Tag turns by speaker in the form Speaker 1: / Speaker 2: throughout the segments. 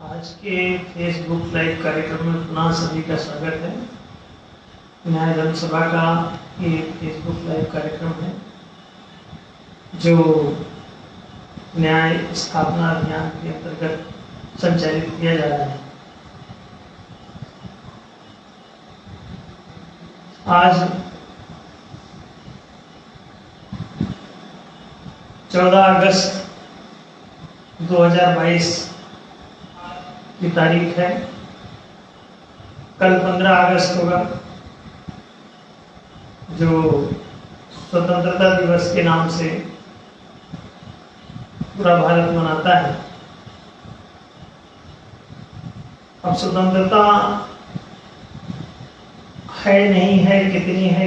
Speaker 1: आज के Facebook live कार्यक्रम में पुनः सभी का स्वागत है। न्याय जनसभा का ये फेसबुक लाइव कार्यक्रम है जो न्याय स्थापना अभियान के अंतर्गत संचालित किया जा रहा है। आज 14 अगस्त 2022 की तारीख है। कल 15 अगस्त होगा जो स्वतंत्रता दिवस के नाम से पूरा भारत मनाता है। अब स्वतंत्रता है नहीं है,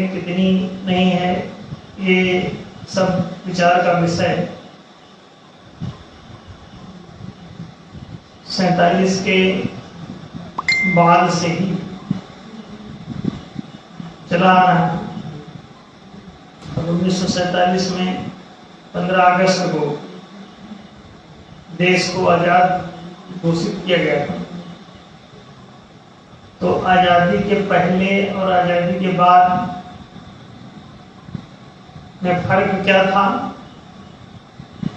Speaker 1: कितनी नहीं है, ये सब विचार का विषय है। 47 के बाद से ही चला आ रहा है। और 1947 में 15 अगस्त को देश को आजाद घोषित किया गया था। तो आजादी के पहले और आजादी के बाद में फर्क क्या था,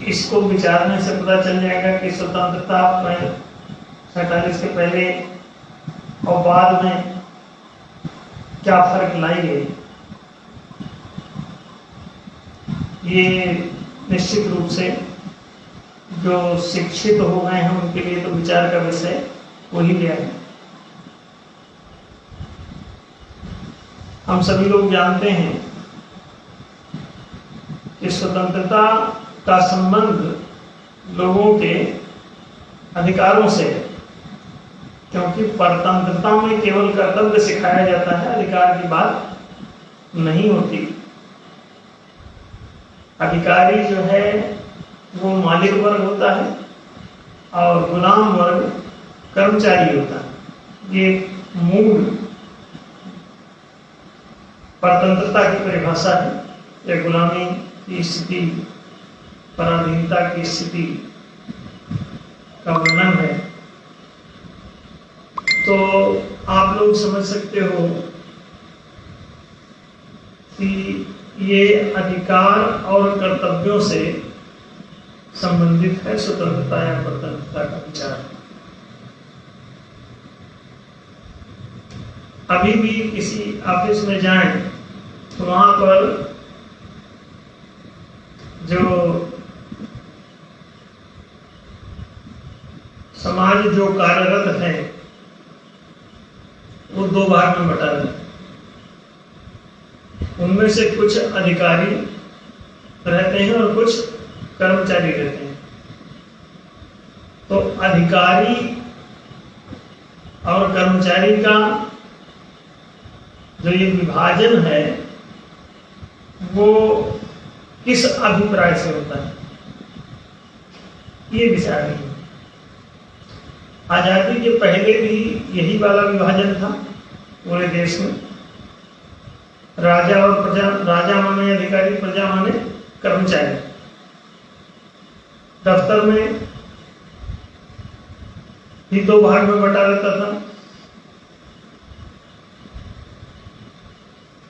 Speaker 1: इसको विचारने से पता चल जाएगा कि स्वतंत्रता में 47 के पहले और बाद में क्या फर्क लाई गई। ये निश्चित रूप से जो शिक्षित हो गए हैं उनके लिए तो विचार का विषय वही लिया है। हम सभी लोग जानते हैं कि स्वतंत्रता का संबंध लोगों के अधिकारों से है, क्योंकि परतंत्रता में केवल कर्तव्य सिखाया जाता है, अधिकार की बात नहीं होती। अधिकारी जो है वो मालिक वर्ग होता है और गुलाम वर्ग कर्मचारी होता है। ये मूल परतंत्रता की परिभाषा है। यह गुलामी की स्थिति, पराधीनता की स्थिति का वर्णन है। तो आप लोग समझ सकते हो कि ये अधिकार और कर्तव्यों से संबंधित है स्वतंत्रता या परतंत्रता का विचार। अभी भी किसी ऑफिस में जाएं तो वहां पर जो समाज जो कार्यरत है वो दो भाग में बटा है। उनमें से कुछ अधिकारी रहते हैं और कुछ कर्मचारी रहते हैं। तो अधिकारी और कर्मचारी का जो ये विभाजन है वो किस अभिप्राय से होता है, ये विचार नहीं है। आजादी के पहले भी यही वाला विभाजन था पूरे देश में। राजा और प्रजा, राजा माने अधिकारी, प्रजा माने कर्मचारी। दफ्तर में भी दो भाग में बटा रहता था,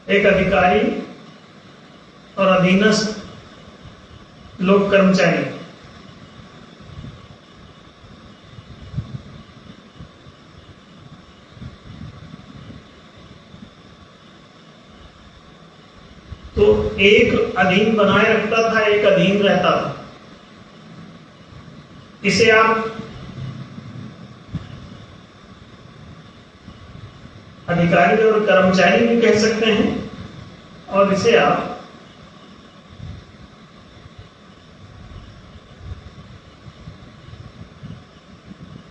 Speaker 1: एक अधिकारी और अधीनस्थ लोग कर्मचारी। तो एक अधीन बनाए रखता था, एक अधीन रहता था। इसे आप अधिकारी और कर्मचारी भी कह सकते हैं और इसे आप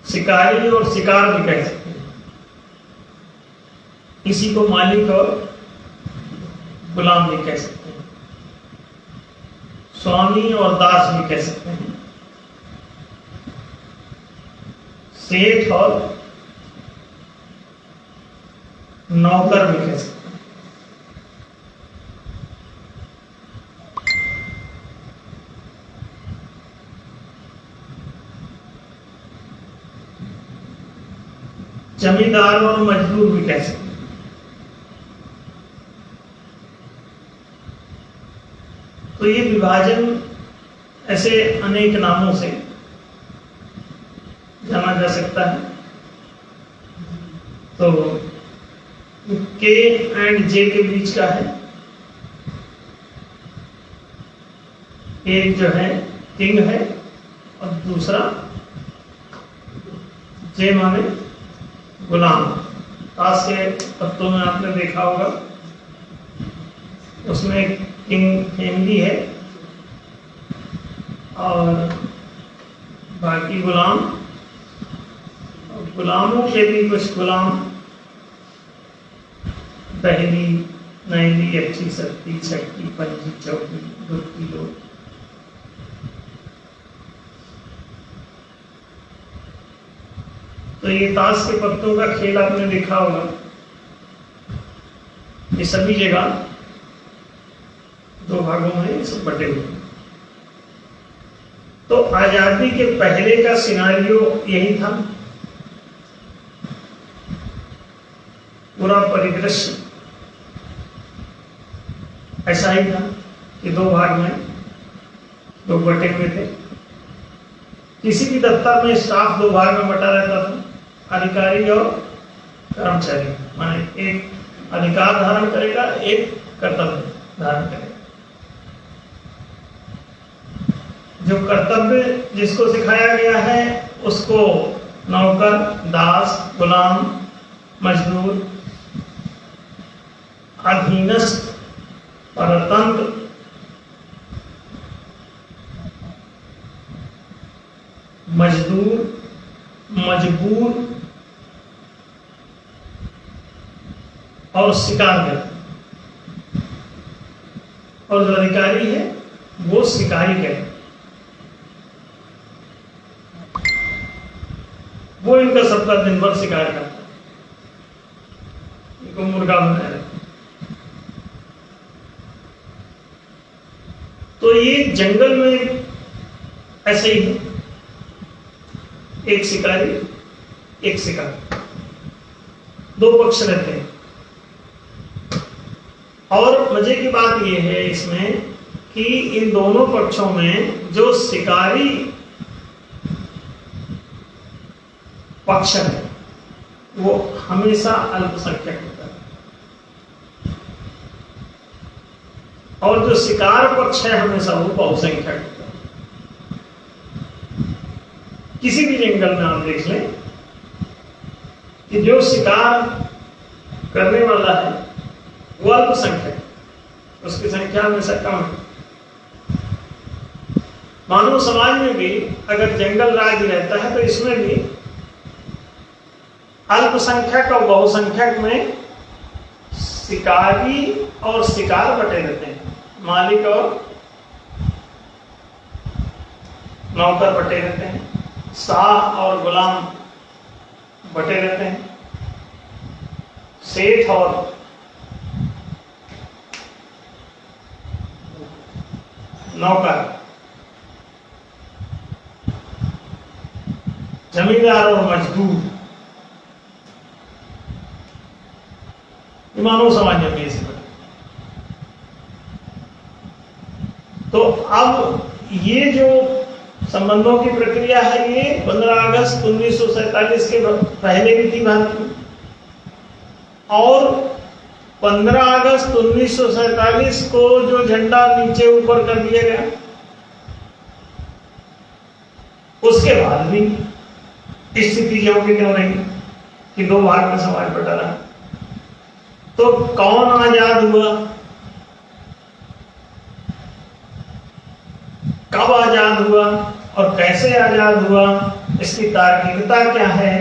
Speaker 1: शिकारी और शिकार भी कह सकते हैं। इसी को मालिक और गुलाम भी कह सकते हैं, स्वामी और दास भी कह सकते हैं, सेठ और नौकर भी कह सकते हैं। जमींदार और मजदूर भी कह सकते हैं। तो ये विभाजन ऐसे अनेक नामों से जाना जा सकता है। तो के एंड जे के बीच का है। एक जो है किंग है और दूसरा जे माने गुलाम। ताश के पत्तों में आपने देखा होगा, उसमें किंग फैमिली है और बाकी गुलाम। और गुलामों के भी कुछ गुलाम पहली, नैली, अच्छी, सत्ती, छठी, पंजी, चौकी, दुर्की लोग। तो ये ताश के पत्तों का खेल आपने देखा होगा। ये सभी जगह दो भागों में सब बटे हुए। तो आजादी के पहले का सिनारियो यही था। पूरा परिदृश्य ऐसा ही था कि दो भाग में लोग बटे हुए थे। किसी भी दफ्तर में स्टाफ दो भाग में बटा रहता था, अधिकारी और कर्मचारी। माने एक अधिकार धारण करेगा, एक कर्तव्य धारण करेगा। जो कर्तव्य जिसको सिखाया गया है उसको नौकर, दास, गुलाम, मजदूर, अधीनस्थ, परतंत्र, मजदूर, मजबूर और शिकारगर। और जो अधिकारी है वो शिकारी है, वो इनका सबका दिन भर शिकार करता है, इनको मुर्गा बनाया रहता है। तो ये जंगल में ऐसे ही है, एक शिकारी एक शिकार, दो पक्ष रहते हैं। और मजे की बात यह है इसमें कि इन दोनों पक्षों में जो शिकारी पक्ष है वो हमेशा अल्पसंख्यक होता है, और जो शिकार पक्ष है हमेशा वो बहुसंख्यक होता है। किसी भी जंगल में आप देख लें कि जो शिकार करने वाला है वो अल्पसंख्यक, उसकी संख्या हमेशा कम है। मानव समाज में भी अगर जंगल राज रहता है तो इसमें भी अल्पसंख्यक और बहुसंख्यक में शिकारी और शिकार बटे रहते हैं, मालिक और नौकर बटे रहते हैं, शाह और गुलाम बटे रहते हैं, सेठ और नौकर, जमींदार और मजदूर। मानव समाज में ऐसे बने। तो अब ये जो संबंधों की प्रक्रिया है ये 15 अगस्त 1947 के पहले भी थी भारत में, और 15 अगस्त 1947 को जो झंडा नीचे ऊपर कर दिया गया उसके बाद भी स्थिति जो भी क्यों रही कि दो भाग में समाज बटा रहा। तो कौन आजाद हुआ, कब आजाद हुआ और कैसे आजाद हुआ, इसकी तार्किकता क्या है,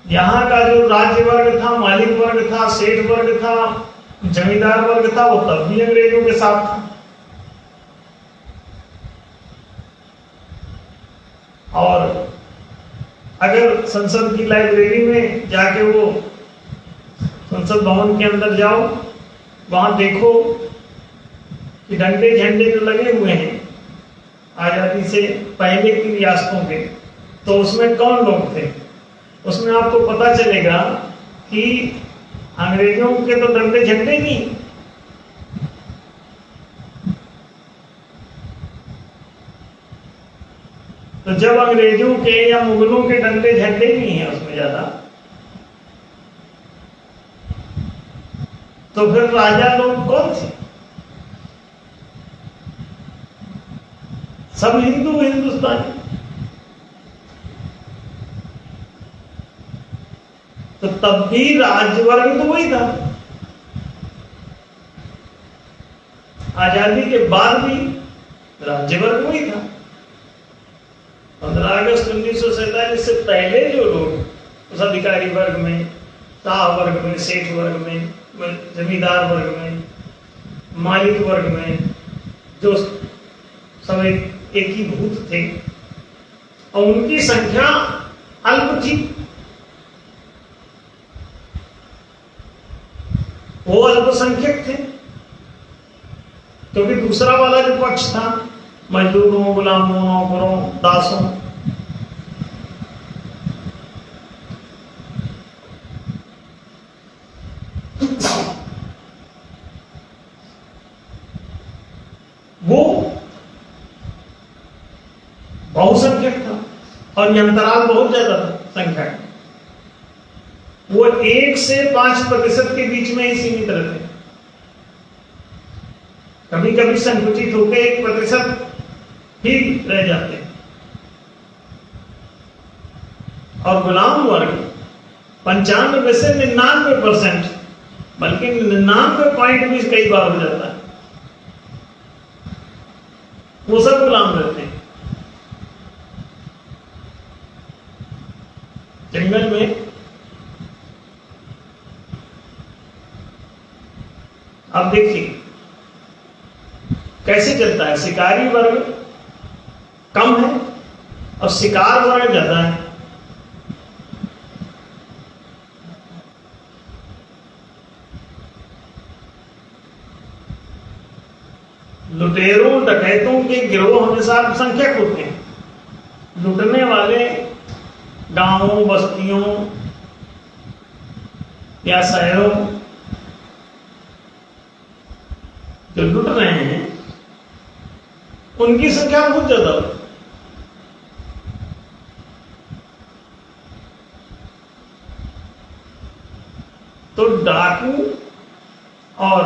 Speaker 1: यहां का जो राज्य वर्ग था, मालिक वर्ग था, सेठ वर्ग था, जमींदार वर्ग था, वो तब भी अंग्रेजों के साथ था। और अगर संसद की लाइब्रेरी में जाके वो संसद भवन के अंदर जाओ, वहां देखो कि डंडे झंडे जो लगे हुए हैं आजादी से पहले की रियासतों के, तो उसमें कौन लोग थे? उसमें आपको पता चलेगा कि अंग्रेजों के तो डंडे झंडे नहीं, तो जब अंग्रेजों के या मुगलों के डंडे झंडे नहीं है उसमें ज्यादा, तो फिर राजा लोग कौन थे? सब हिंदू हिंदुस्तानी। तो तब भी राज्यवर्ग तो वही था, आजादी के बाद भी राज्यवर्ग वही था। 15 अगस्त 1947 से पहले जो लोग उस अधिकारी वर्ग में, शाह वर्ग में, सेठ वर्ग में, जमींदार वर्ग में, मालिक वर्ग में, जो सब एक ही भूत थे और उनकी संख्या अल्प थी, वो अल्पसंख्यक थे, क्योंकि दूसरा वाला जो पक्ष था, मजदूरों, गुलामों, नौकरों, दासों, वो बहुसंख्यक था और ये अंतराल बहुत ज्यादा था संख्या का। वो 1 से 5% के बीच में ही सीमित रहते, कभी कभी संकुचित होकर 1% ही रह जाते हैं। और गुलाम वर्ग 95 से 99%, बल्कि 99 पॉइंट भी कई बार हो जाता है, वो सब गुलाम रहते हैं। जंगल में अब देखिए कैसे चलता है, शिकारी वर्ग कम है और शिकार वर्ग ज्यादा है। लुटेरों डकैतों के गिरोह हमेशा अल्पसंख्यक होते हैं। लुटने वाले गांवों, बस्तियों या शहरों जो लुट रहे हैं उनकी संख्या बहुत ज्यादा है। तो डाकू और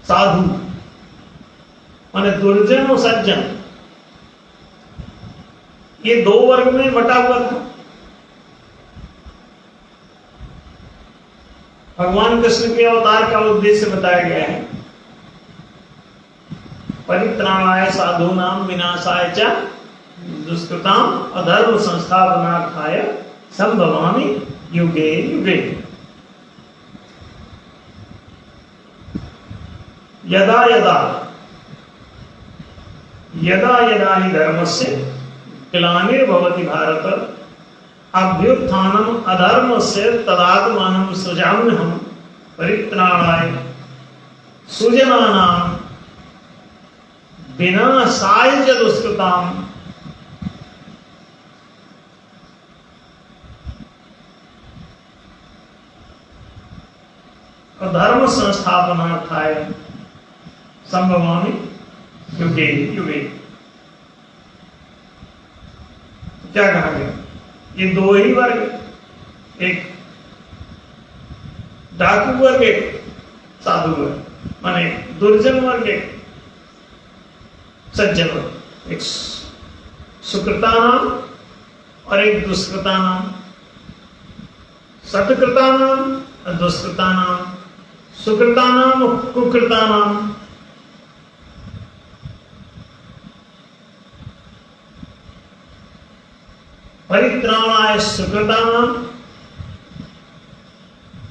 Speaker 1: साधु माने दुर्जन और सज्जन, ये 2 वर्ग में बटा हुआ था। भगवान कृष्ण के अवतार का उद्देश्य बताया गया है, परित्राणाय साधूनां विनाशाय च दुष्कृतां अधर्म संस्थापनार्थाय संभवामि युगे युगे। यदा यदा यदा यदा हि धर्मस्य ग्लानिर्भवति भारत अभ्युत्थानम् अधर्मस्य तदात्मानं सृजाम्यहं परित्राणाय सुजनानां विनाशाय च दुष्कृतां। धर्म संस्थापनार्थाय संभवामि युगे युगे। क्या कहा गया? ये 2 ही वर्ग, एक डाकू वर्ग, एक साधु वर्ग, माने दुर्जन वर्ग, एक सज्जन वर्ग, एक सुकृता नाम और एक दुष्कृता नाम, सत्कृता नाम और दुष्कृता नाम, सुकृता नाम और कुकृता नाम। परित्राणाय सुकृता नाम,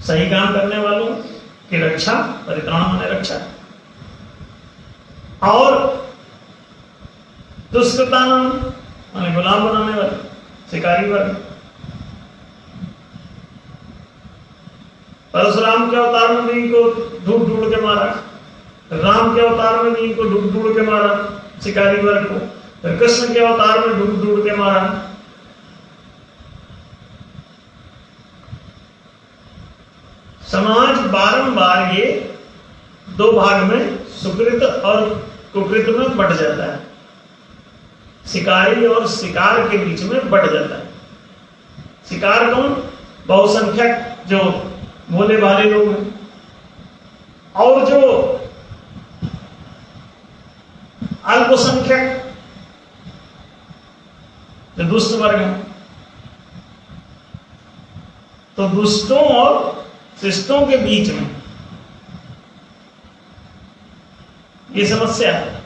Speaker 1: सही काम करने वालों की रक्षा, परित्राण माने रक्षा, और दुष्कृता नाम माने गुलाम बनाने वाले, शिकारी वर्ग। परशुराम के अवतार में भी इनको ढूंढ ढूंढ के मारा, राम के अवतार में भी इनको ढूंढ ढूंढ के मारा शिकारी वर्ग को, फिर कृष्ण के अवतार में ढूंढ ढूंढ के मारा। समाज बारंबार ये दो भाग में सुकृत और कुकृत में बट जाता है, शिकारी और शिकार के बीच में बट जाता है। शिकार कौन? बहुसंख्यक जो भोले भाले लोग हैं, और जो अल्पसंख्यक जो दुष्ट वर्ग है। तो दुष्टों और शिष्टों के बीच में ये समस्या है।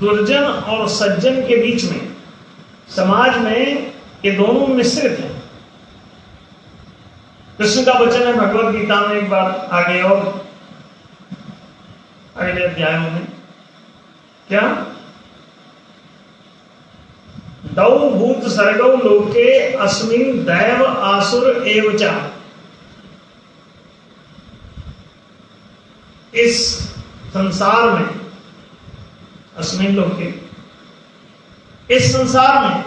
Speaker 1: दुर्जन और सज्जन के बीच में समाज में ये दोनों मिश्रित हैं। कृष्ण का वचन है भगवत गीता में, एक बार आगे और अगले अध्यायों में, क्या? दौ भूत सर्गौ लोके अस्मिन् दैव आसुर एव च। इस संसार में, अस्मिन् लोके, इस संसार में,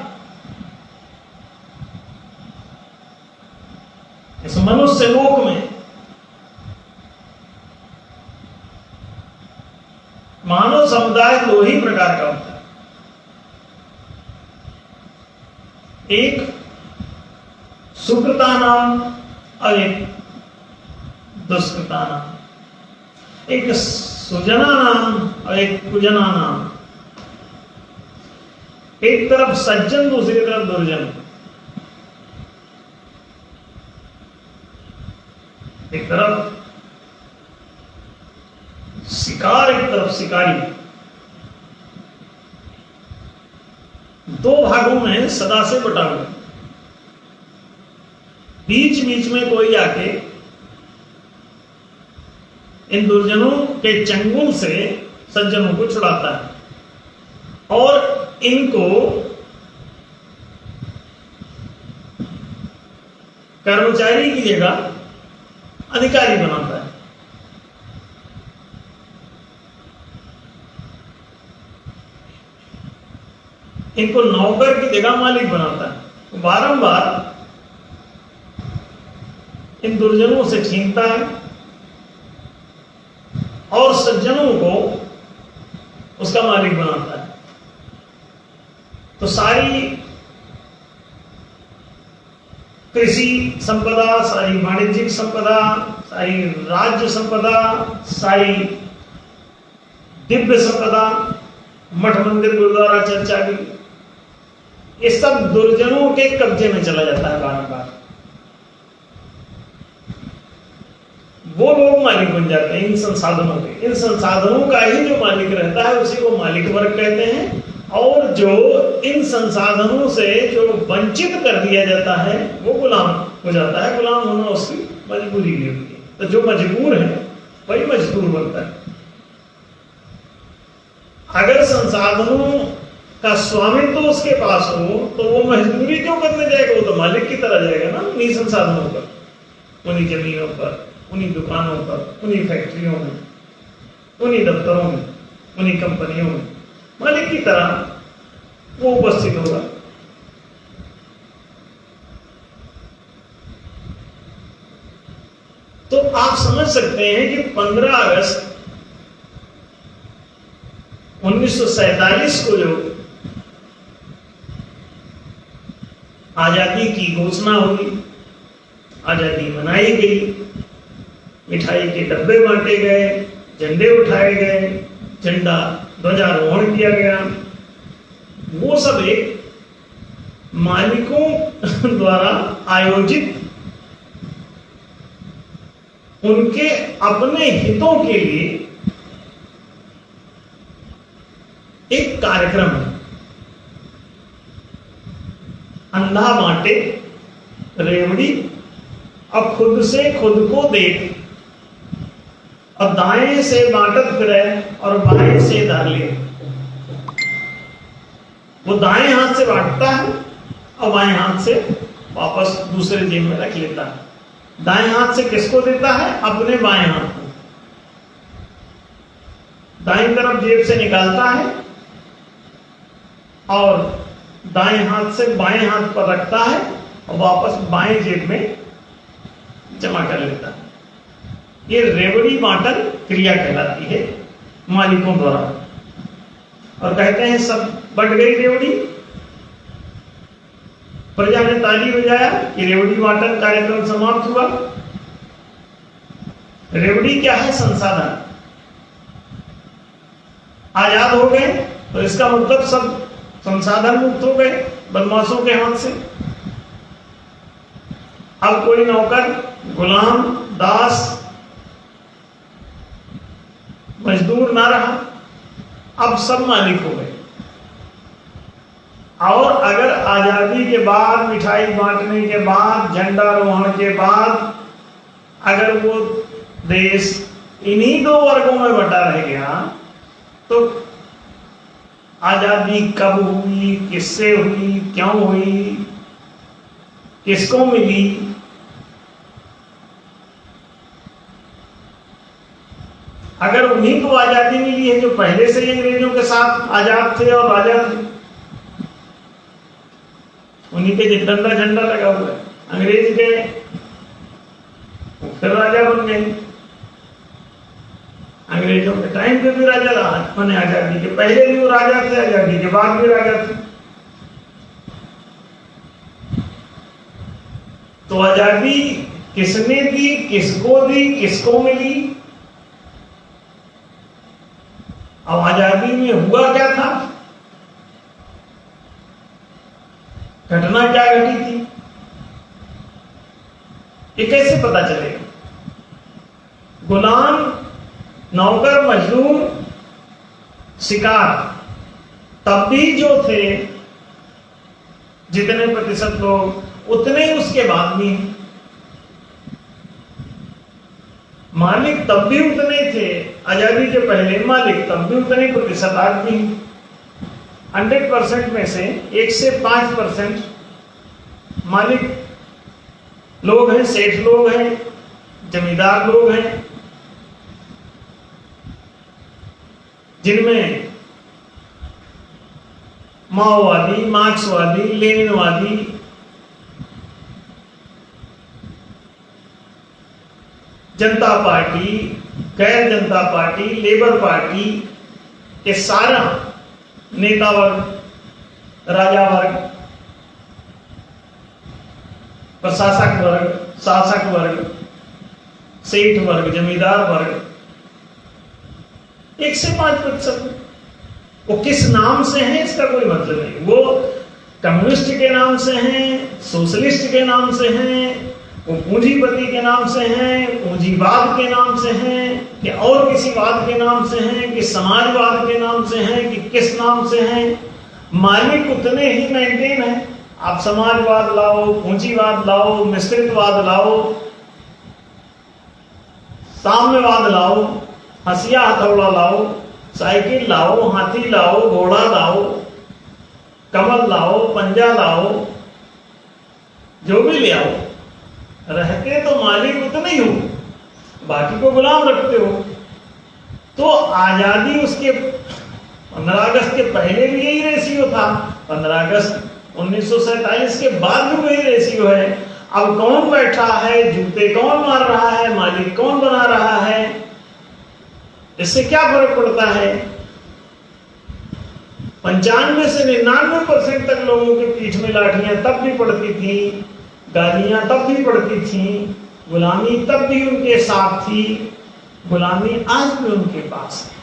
Speaker 1: इस मनुष्य लोक में मानव समुदाय दो ही प्रकार का होता है। एक सुकृता नाम और एक दुष्कृता नाम, एक सुजना नाम और एक कुजना नाम। एक तरफ सज्जन, दूसरी तरफ दुर्जन। एक तरफ शिकार, एक तरफ शिकारी। दो भागों में सदा से बटा हुआ। बीच बीच में कोई आके इन दुर्जनों के चंगुल से सज्जनों को छुड़ाता है और इनको कर्मचारी की जगह अधिकारी बनाता है। इनको नौकर की जगह मालिक बनाता है। तो बारंबार इन दुर्जनों से छीनता है और सज्जनों को उसका मालिक बनाता है। तो सारी कृषि संपदा, सारी वाणिज्यिक संपदा, सारी राज्य संपदा, सारी दिव्य संपदा, मठ मंदिर गुरुद्वारा चर्चा की, ये सब दुर्जनों के कब्जे में चला जाता है बार-बार। वो लोग मालिक बन जाते हैं इन संसाधनों के। इन संसाधनों का ही जो मालिक रहता है उसी को मालिक वर्ग कहते हैं। और जो इन संसाधनों से जो वंचित कर दिया जाता है वो गुलाम हो जाता है। गुलाम होना उसकी मजबूरी भी होती है। तो जो मजबूर है वही मजदूर बनता है। अगर संसाधनों का स्वामित्व तो उसके पास हो तो वो मजदूरी क्यों करने जाएगा? वो तो मालिक की तरह जाएगा ना, उन्हीं संसाधनों पर, उन्हीं जमीनों पर, उन्हीं दुकानों पर, उन्हीं फैक्ट्रियों में, उन्हीं दफ्तरों में, उन्हीं कंपनियों में मालिक की तरह वो उपस्थित होगा। तो आप समझ सकते हैं कि 15 अगस्त 1947 को जो आजादी की घोषणा हुई, आजादी मनाई गई, मिठाई के डब्बे बांटे गए, झंडे उठाए गए, झंडा ध्वजारोहण किया गया, वो सब एक मालिकों द्वारा आयोजित उनके अपने हितों के लिए एक कार्यक्रम है। अंधा बांटे रेवड़ी, अब खुद से खुद को देख, और दाएं से बांटत फिरे और बाएं से धर ले। वो दाएं हाथ से बांटता है और बाएं हाथ से वापस दूसरे जेब में रख लेता है। दाएं हाथ से किसको देता है? अपने बाएं हाथ को। दाएं तरफ जेब से निकालता है और दाएं हाथ से बाएं हाथ पर रखता है और वापस बाएं जेब में जमा कर लेता है। ये रेवड़ी बांटन क्रिया कहलाती है मालिकों द्वारा। और कहते हैं सब बट गई रेवड़ी, प्रजा ने ताली बजाया कि रेवड़ी बांटन कार्यक्रम समाप्त हुआ। रेवड़ी क्या है? संसाधन। आजाद हो गए तो इसका मतलब सब संसाधन मुक्त हो गए बदमाशों के हाथ से। अब कोई नौकर, गुलाम, दास, मजदूर ना रहा, अब सब मालिक हो गए। और अगर आजादी के बाद, मिठाई बांटने के बाद, झंडारोहण के बाद अगर वो देश इन्हीं दो वर्गों में बटा रह गया तो आजादी कब हुई, किससे हुई, क्यों हुई, किसको मिली? अगर उन्हीं को आजादी मिली है जो पहले से ही अंग्रेजों के साथ आजाद थे और राजा थे, उन्हीं के डंडा झंडा लगा हुआ है। अंग्रेज गए फिर राजा बन गए। अंग्रेजों के टाइम पे भी राजा रहा, मैंने आजादी के पहले भी वो राजा थे, आजादी के बाद भी राजा थे। तो आजादी किसने दी, किसको दी, किसको मिली? अब आजादी में हुआ क्या था? घटना क्या घटी थी? ये कैसे पता चलेगा? गुलाम, नौकर, मजदूर, शिकार, तब भी जो थे जितने प्रतिशत लोग, उतने ही उसके बाद भी। मालिक तब भी उतने थे आजादी के पहले, मालिक तब भी उतने प्रतिशत आज भी। 100% में से 1 से 5% मालिक लोग हैं, सेठ लोग हैं, जमींदार लोग हैं, जिनमें माओवादी, मार्क्सवादी, लेनिनवादी, जनता पार्टी, गैर जनता पार्टी, लेबर पार्टी के सारा नेता वर्ग, राजा वर्ग, प्रशासक वर्ग, शासक वर्ग, सेठ वर्ग, जमींदार वर्ग, 1 से 5%। वो किस नाम से हैं इसका कोई मतलब नहीं। वो कम्युनिस्ट के नाम से हैं, सोशलिस्ट के नाम से हैं, वो पूंजीपति के नाम से हैं, पूंजीवाद के नाम से हैं, कि और किसी वाद के नाम से हैं, कि समाजवाद के नाम से हैं, कि किस नाम से हैं, मालिक उतने ही मेंटेन है। आप समाजवाद लाओ, पूंजीवाद लाओ, मिश्रितवाद लाओ, साम्यवाद लाओ, हंसिया हथौड़ा लाओ, साइकिल लाओ, हाथी लाओ, घोड़ा लाओ, कमल लाओ, पंजा लाओ, जो भी ले आओ, रहते तो मालिक उतने ही हो, बाकी को गुलाम रखते हो। तो आजादी उसके 15 अगस्त के पहले भी यही रेशियो था, 15 अगस्त 1947 के बाद भी वही रेशियो है। अब कौन बैठा है, जूते कौन मार रहा है, मालिक कौन बना रहा है, इससे क्या फर्क पड़ता है? 95 से 99% तक लोगों के पीठ में लाठियां तब भी पड़ती थी, गालियां तब भी पड़ती थी, गुलामी तब भी उनके साथ थी, गुलामी आज भी उनके पास है।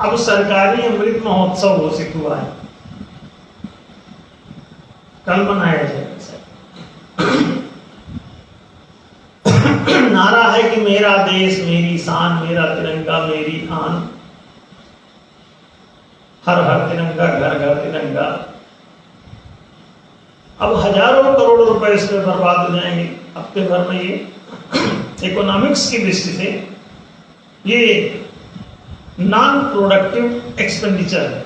Speaker 1: अब सरकारी अमृत महोत्सव घोषित हुआ है, कल मनाया जाएगा। नारा है कि मेरा देश मेरी शान, मेरा तिरंगा मेरी आन, हर हर तिरंगा, घर घर तिरंगा। अब हजारों करोड़ रुपए इस पे बर्बाद हो जाएंगे हफ्ते भर में। ये इकोनॉमिक्स की दृष्टि से ये नॉन प्रोडक्टिव एक्सपेंडिचर है।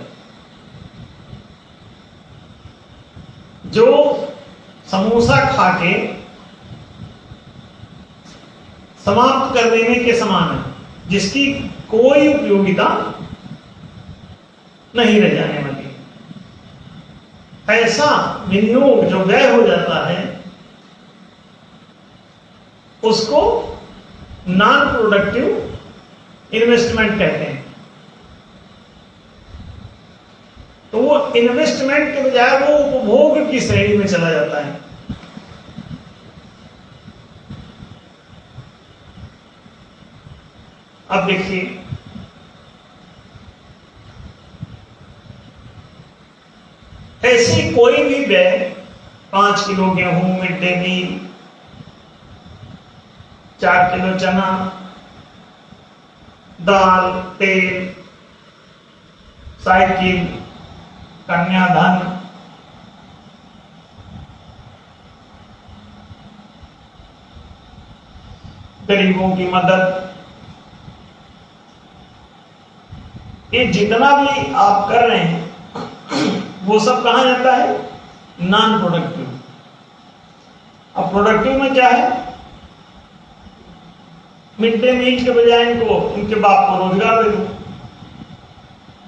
Speaker 1: जो समोसा खा के समाप्त कर देने के समान है, जिसकी कोई उपयोगिता नहीं रह जाने वाली। ऐसा विनियोग जो व्यय हो जाता है उसको नॉन प्रोडक्टिव इन्वेस्टमेंट कहते हैं। तो वो इन्वेस्टमेंट के बजाय वो उपभोग की श्रेणी में चला जाता है। अब देखिए, ऐसे कोई भी व्यय 5 किलो गेहूं, मिड डे मील, 4 किलो चना, दाल, तेल, साइकिल, कन्याधन, गरीबों की मदद, ये जितना भी आप कर रहे हैं वो सब कहां जाता है? Non productive. अब प्रोडक्टिव में क्या है? मिड डे मील के बजाय इनको उनके बाप को रोजगार दे दो।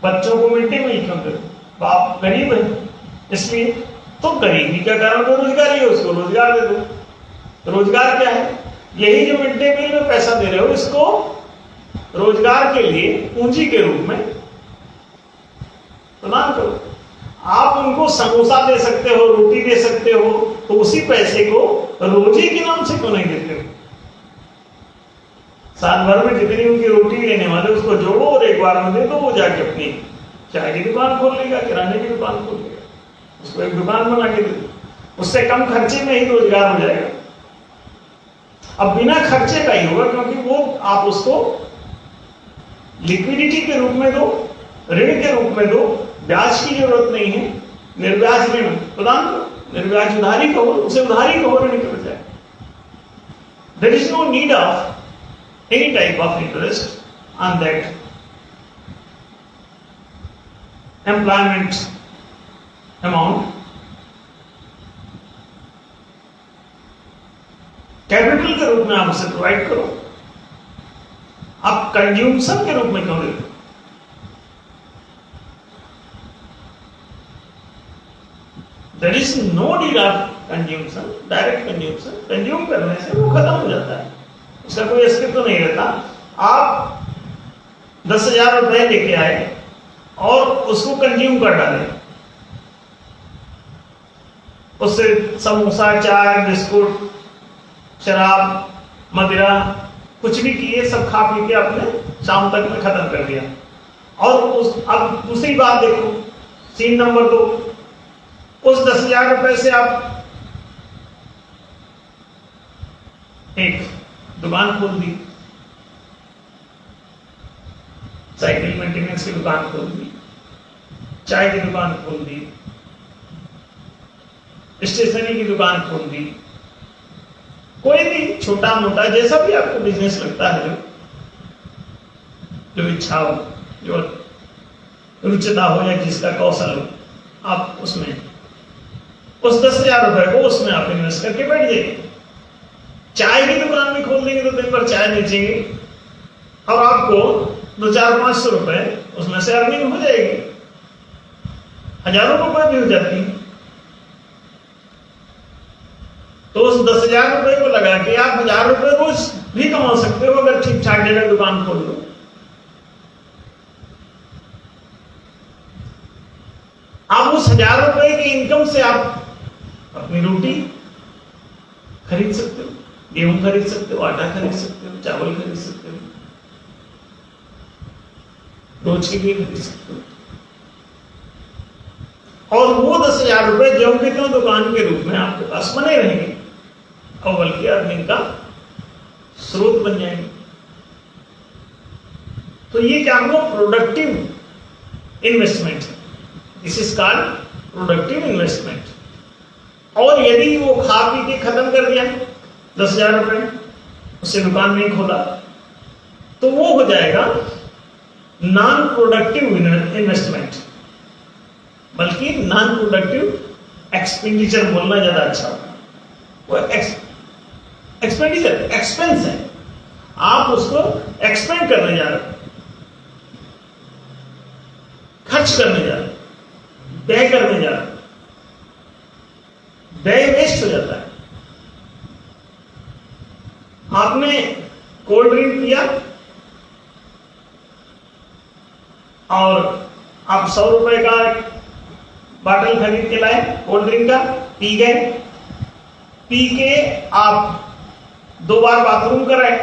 Speaker 1: बच्चों को मिड डे मील क्यों दे दो? बाप गरीब है इसलिए, तो गरीबी का कारण बेरोजगारी है, उसको रोजगार दे दो। रोजगार क्या है? यही जो मिड डे मील में पैसा दे रहे हो, इसको रोजगार के लिए पूंजी के रूप में प्रदान करो। आप उनको समोसा दे सकते हो, रोटी दे सकते हो, तो उसी पैसे को रोजी के नाम से क्यों नहीं देते हो? साल भर में जितनी उनकी रोटी लेने वाले उसको जोड़ो और एक बार में दे दो, वो जाके अपनी चाय की दुकान खोल लेगा, किराने की दुकान खोल लेगा, उसको एक दुकान बना के दे दो, उससे कम खर्चे में ही रोजगार हो जाएगा। अब बिना खर्चे का ही होगा, क्योंकि वो आप उसको लिक्विडिटी के रूप में दो, ऋण के रूप में दो, ब्याज की जरूरत नहीं है, निर्ब्याज ऋण प्रदान करो। निर्ब्याज उधारी कहो, उसे उधारी कहो ऋण के बजाय। There is no need of any type of interest on that employment amount. Capital के रूप में आप उसे प्रोवाइड करो, आप कंज्यूमशन के रूप में क्यों देते? There is no need of consumption, direct consumption। Consume करने से वो खत्म हो जाता है, उसका कोई अस्तित्व तो नहीं रहता। आप 10,000 रुपए लेके आए और उसको कंज्यूम कर डाले, उससे समोसा, चाय, बिस्कुट, शराब, मदिरा, कुछ भी किए, सब खा पी के आपने शाम तक में खत्म कर दिया। और अब दूसरी बात देखो, सीन नंबर 2, उस 10,000 रुपए से आप एक दुकान खोल दी, साइकिल मेंटेनेंस की दुकान खोल दी, चाय की दुकान खोल दी, स्टेशनरी की दुकान खोल दी, कोई भी छोटा मोटा जैसा भी आपको बिजनेस लगता है, जो इच्छा हो, जो रुचिता हो या जिसका कौशल हो, आप उसमें उस 10,000 रुपए को उसमें आप इन्वेस्ट करके बैठ जाइए। चाय की दुकान भी खोल देंगे तो दिन भर चाय बेचेंगे और आपको 200-500 रुपए उसमें से अर्निंग हो जाएगी, हजारों रुपए भी हो जाती है। तो उस 10,000 रुपए को लगा के आप 1,000 रुपए रोज भी कमा सकते हो, अगर ठीक ठाक जगह दुकान खोल लो। आप उस 1,000 रुपए की इनकम से आप अपनी रोटी खरीद सकते हो, गेहूं खरीद सकते हो, आटा खरीद सकते हो, चावल खरीद सकते हो, रोज के लिए खरीद सकते हो। और वो 10,000 रुपए जो कि तो दुकान के रूप में आपके पास बने रहेंगे और बल्कि अर्निंग का स्रोत बन जाएंगे। तो ये क्या हुआ? Productive investment. This is called productive investment. और यदि वो खा पी के खत्म कर दिया 10,000 रुपए, उससे दुकान नहीं खोला, तो वो हो जाएगा नॉन प्रोडक्टिव इन्वेस्टमेंट, बल्कि नॉन प्रोडक्टिव एक्सपेंडिचर बोलना ज्यादा अच्छा होगा। वो एक्सपेंडिचर एक्सपेंस है, आप उसको एक्सपेंड करने जा रहे हो, खर्च करने जा रहे हो, व्यय करने जा रहे हो, व्यय वेस्ट हो जाता है। आपने कोल्ड ड्रिंक पिया और आप 100 रुपए का बॉटल खरीद के लाए कोल्ड ड्रिंक का, पी गए, पी के आप 2 बार बाथरूम कराए,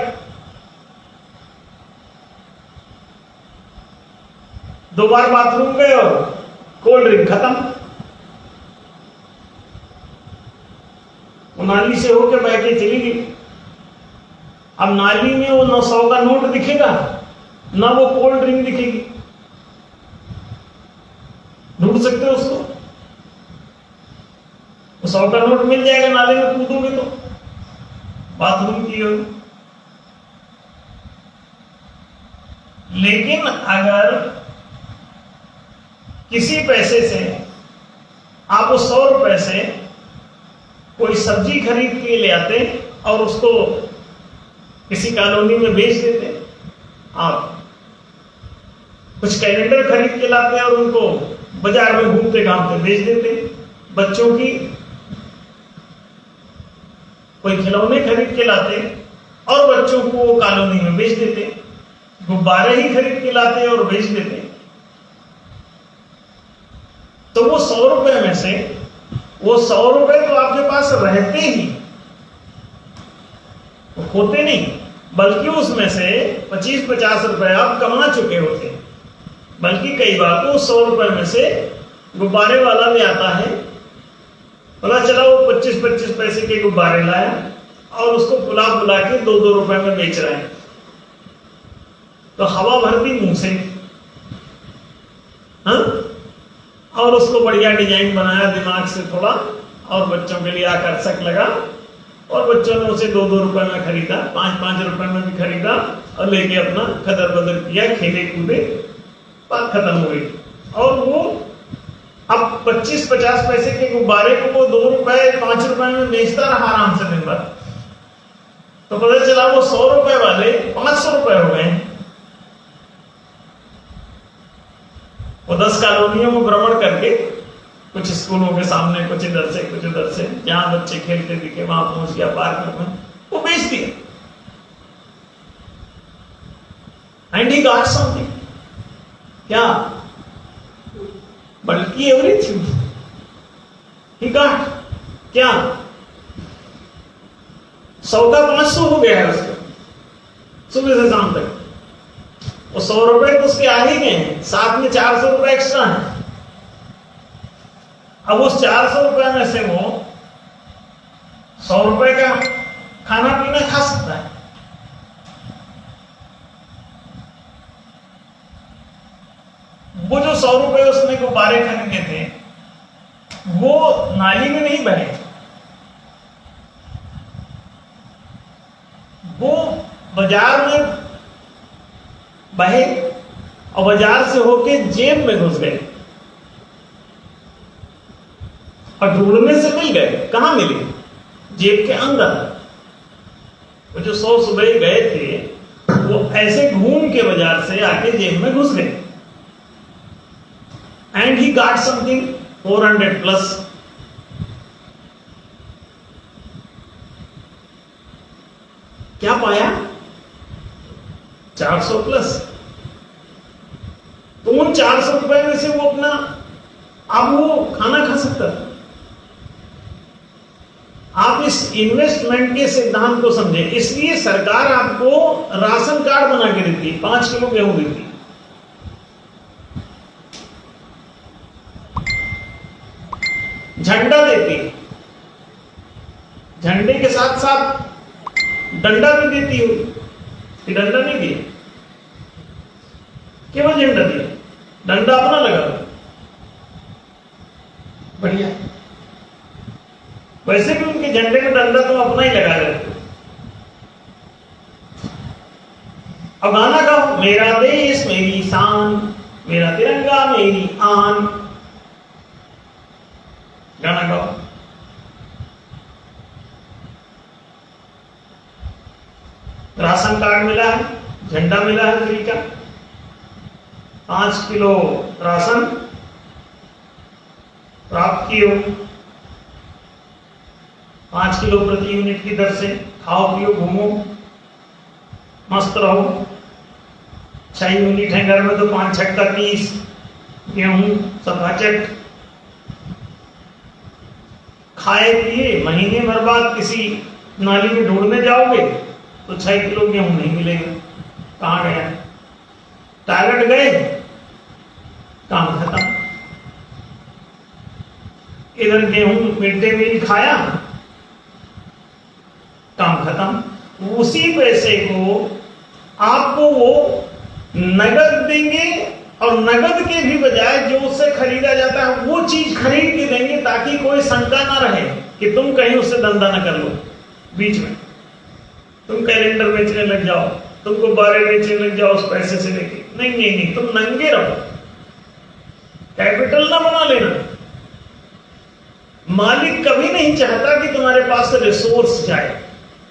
Speaker 1: 2 बार बाथरूम गए और कोल्ड ड्रिंक खत्म। वो नाली से होकर बह के चली गई। अब नाली में वो न 100 का नोट दिखेगा ना वो कोल्ड ड्रिंक दिखेगी, ढूंढ सकते हो उसको? 100 का नोट मिल जाएगा, नाले में कूदोगे तो बाथरूम की ओर। लेकिन अगर किसी पैसे से आप उस 100 रुपए से कोई सब्जी खरीद के ले आते और उसको किसी कॉलोनी में बेच देते, आप कुछ कैलेंडर खरीद के लाते और उनको बाजार में घूमते घामते बेच देते, बच्चों की कोई खिलौने खरीद के लाते और बच्चों को वो कॉलोनी में बेच देते, गुब्बारे ही खरीद के लाते और बेच देते, तो वो 100 रुपए में से वो 100 रुपए तो आपके पास रहते ही, तो होते नहीं, बल्कि उसमें से 25-50 रुपए आप कमा चुके होते हैं। बल्कि कई बार तो 100 रुपए में से गुब्बारे वाला ले आता है, पता चला वो 25-25 पैसे के गुब्बारे लाया और उसको बुला बुला के 2-2 रुपए में बेच रहे हैं, तो हवा भर दी मुंह से, हाँ? और उसको बढ़िया डिजाइन बनाया दिमाग से थोड़ा, और बच्चों के लिए आकर्षक लगा, और बच्चों ने उसे 2-2 रुपए में खरीदा, 5-5 रुपए में भी खरीदा और लेके अपना खदर बदर किया, खेले कूदे, बात खत्म हो गई। और वो अब 25-50 पैसे के गुब्बारे को वो 2 रुपए 5 रुपए में बेचता रहा आराम से दिन भर, तो पता चला वो 100 रुपए वाले 500 रुपए हो गए। वो 10 कॉलोनियों में भ्रमण करके, कुछ स्कूलों के सामने, कुछ इधर से कुछ उधर से, जहां बच्चे खेलते दिखे वहां पहुंच गया पार्क में, वो बेच दिया। एंड ही गॉट समथिंग, क्या? बल्कि एवरीथिंग ही गॉट, क्या? 100 का 500 हो गया है उसका, सुबह से शाम तक। वो 100 रुपए तो उसके आ ही गए हैं, साथ में 400 रुपए एक्स्ट्रा है। अब उस 400 रुपए में से वो 100 रुपए का खाना पीना खा सकता है। वो जो 100 रुपए उसने गुब्बारे खरीदे थे वो नाली में नहीं बहे, वो बाजार में बहे और बाजार से होके जेब में घुस गए और ढूंढने से मिल गए। कहां मिले? जेब के अंदर। वो जो 100 सुबह गए थे वो ऐसे घूम के बाजार से आके जेब में घुस गए। And he got something 400 plus. क्या पाया? 400 प्लस। तो उन 400 रुपए में से वो अपना, अब वो खाना खा सकता था। आप इस इन्वेस्टमेंट के सिद्धांत को समझे। इसलिए सरकार आपको राशन कार्ड बना के देती है, 5 किलो गेहूं देती है, झंडा देती है, झंडे के साथ साथ डंडा भी देती हो कि डंडा नहीं दिया, केवल झंडा दिया, डंडा अपना लगा दो, बढ़िया। वैसे भी उनके झंडे में डंडा तो अपना ही लगा देते। अब गाना गाओ, मेरा देश मेरी शान, मेरा तिरंगा मेरी आन, गाना गाओ। राशन कार्ड मिला है, झंडा मिला है फ्री का, 5 किलो राशन प्राप्त किए हो, 5 किलो प्रति यूनिट की दर से खाओ पियो घूमो मस्त रहो। 6 यूनिट है घर में तो 5 छक्का 30 गेहूं सफाचट खाए पिए, महीने भर बाद किसी नाली में ढूंढने जाओगे तो 6 किलो गेहूं नहीं मिलेगा, कहां गया? टॉयलेट गए, काम खत्म। इधर गेहूं मिड डे मील खाया, काम खत्म। उसी पैसे को आपको वो नगद देंगे और नगद के भी बजाय जो उससे खरीदा जाता है वो चीज खरीद के देंगे ताकि कोई शंका ना रहे कि तुम कहीं उससे धंधा ना कर लो। बीच में तुम कैलेंडर बेचने लग जाओ, तुम गुब्बारे बेचने लग जाओ उस पैसे से लेके, नहीं नहीं नहीं, तुम नंगे रहो, कैपिटल ना बना लेना। मालिक कभी नहीं चाहता कि तुम्हारे पास से रिसोर्स जाए,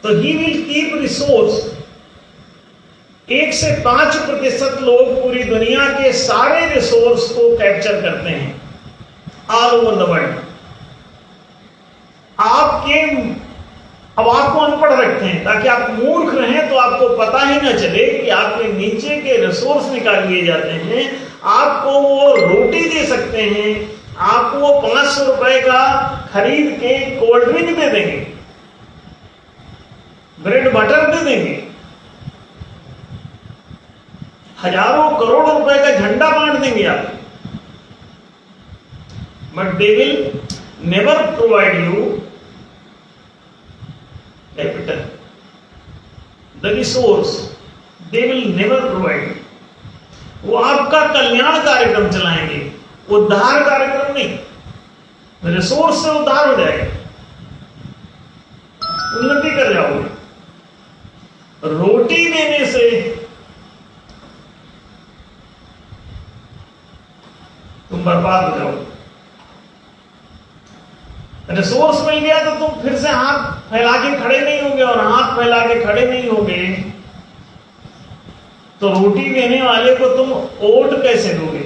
Speaker 1: तो ही विल कीप रिसोर्स। 1 से 5% लोग पूरी दुनिया के सारे रिसोर्स को कैप्चर करते हैं ऑल ओवर द वर्ल्ड। अब आपको अनपढ़ रखते हैं ताकि आप मूर्ख रहें, तो आपको पता ही ना चले कि आपके नीचे के रिसोर्स निकाल लिए जाते हैं। आपको वो रोटी दे सकते हैं, आपको वो 500 रुपए का खरीद के कोल्ड ड्रिंक दे देंगे, ब्रेड बटर दे देंगे, हजारों करोड़ों रुपए का झंडा बांट देंगे आप, but they will never provide you capital, the resource they will never provide. वो आपका कल्याण कार्यक्रम चलाएंगे, उद्धार कार्यक्रम नहीं। रिसोर्स से उद्धार हो जाएगा, उन्नति कर जाओगे। रोटी देने से तुम बर्बाद हो जाओगे। रिसोर्स मिल गया तो तुम फिर से हाथ फैला के खड़े नहीं होगे, और हाथ फैला के खड़े नहीं होगे तो रोटी देने वाले को तुम ओट कैसे दोगे?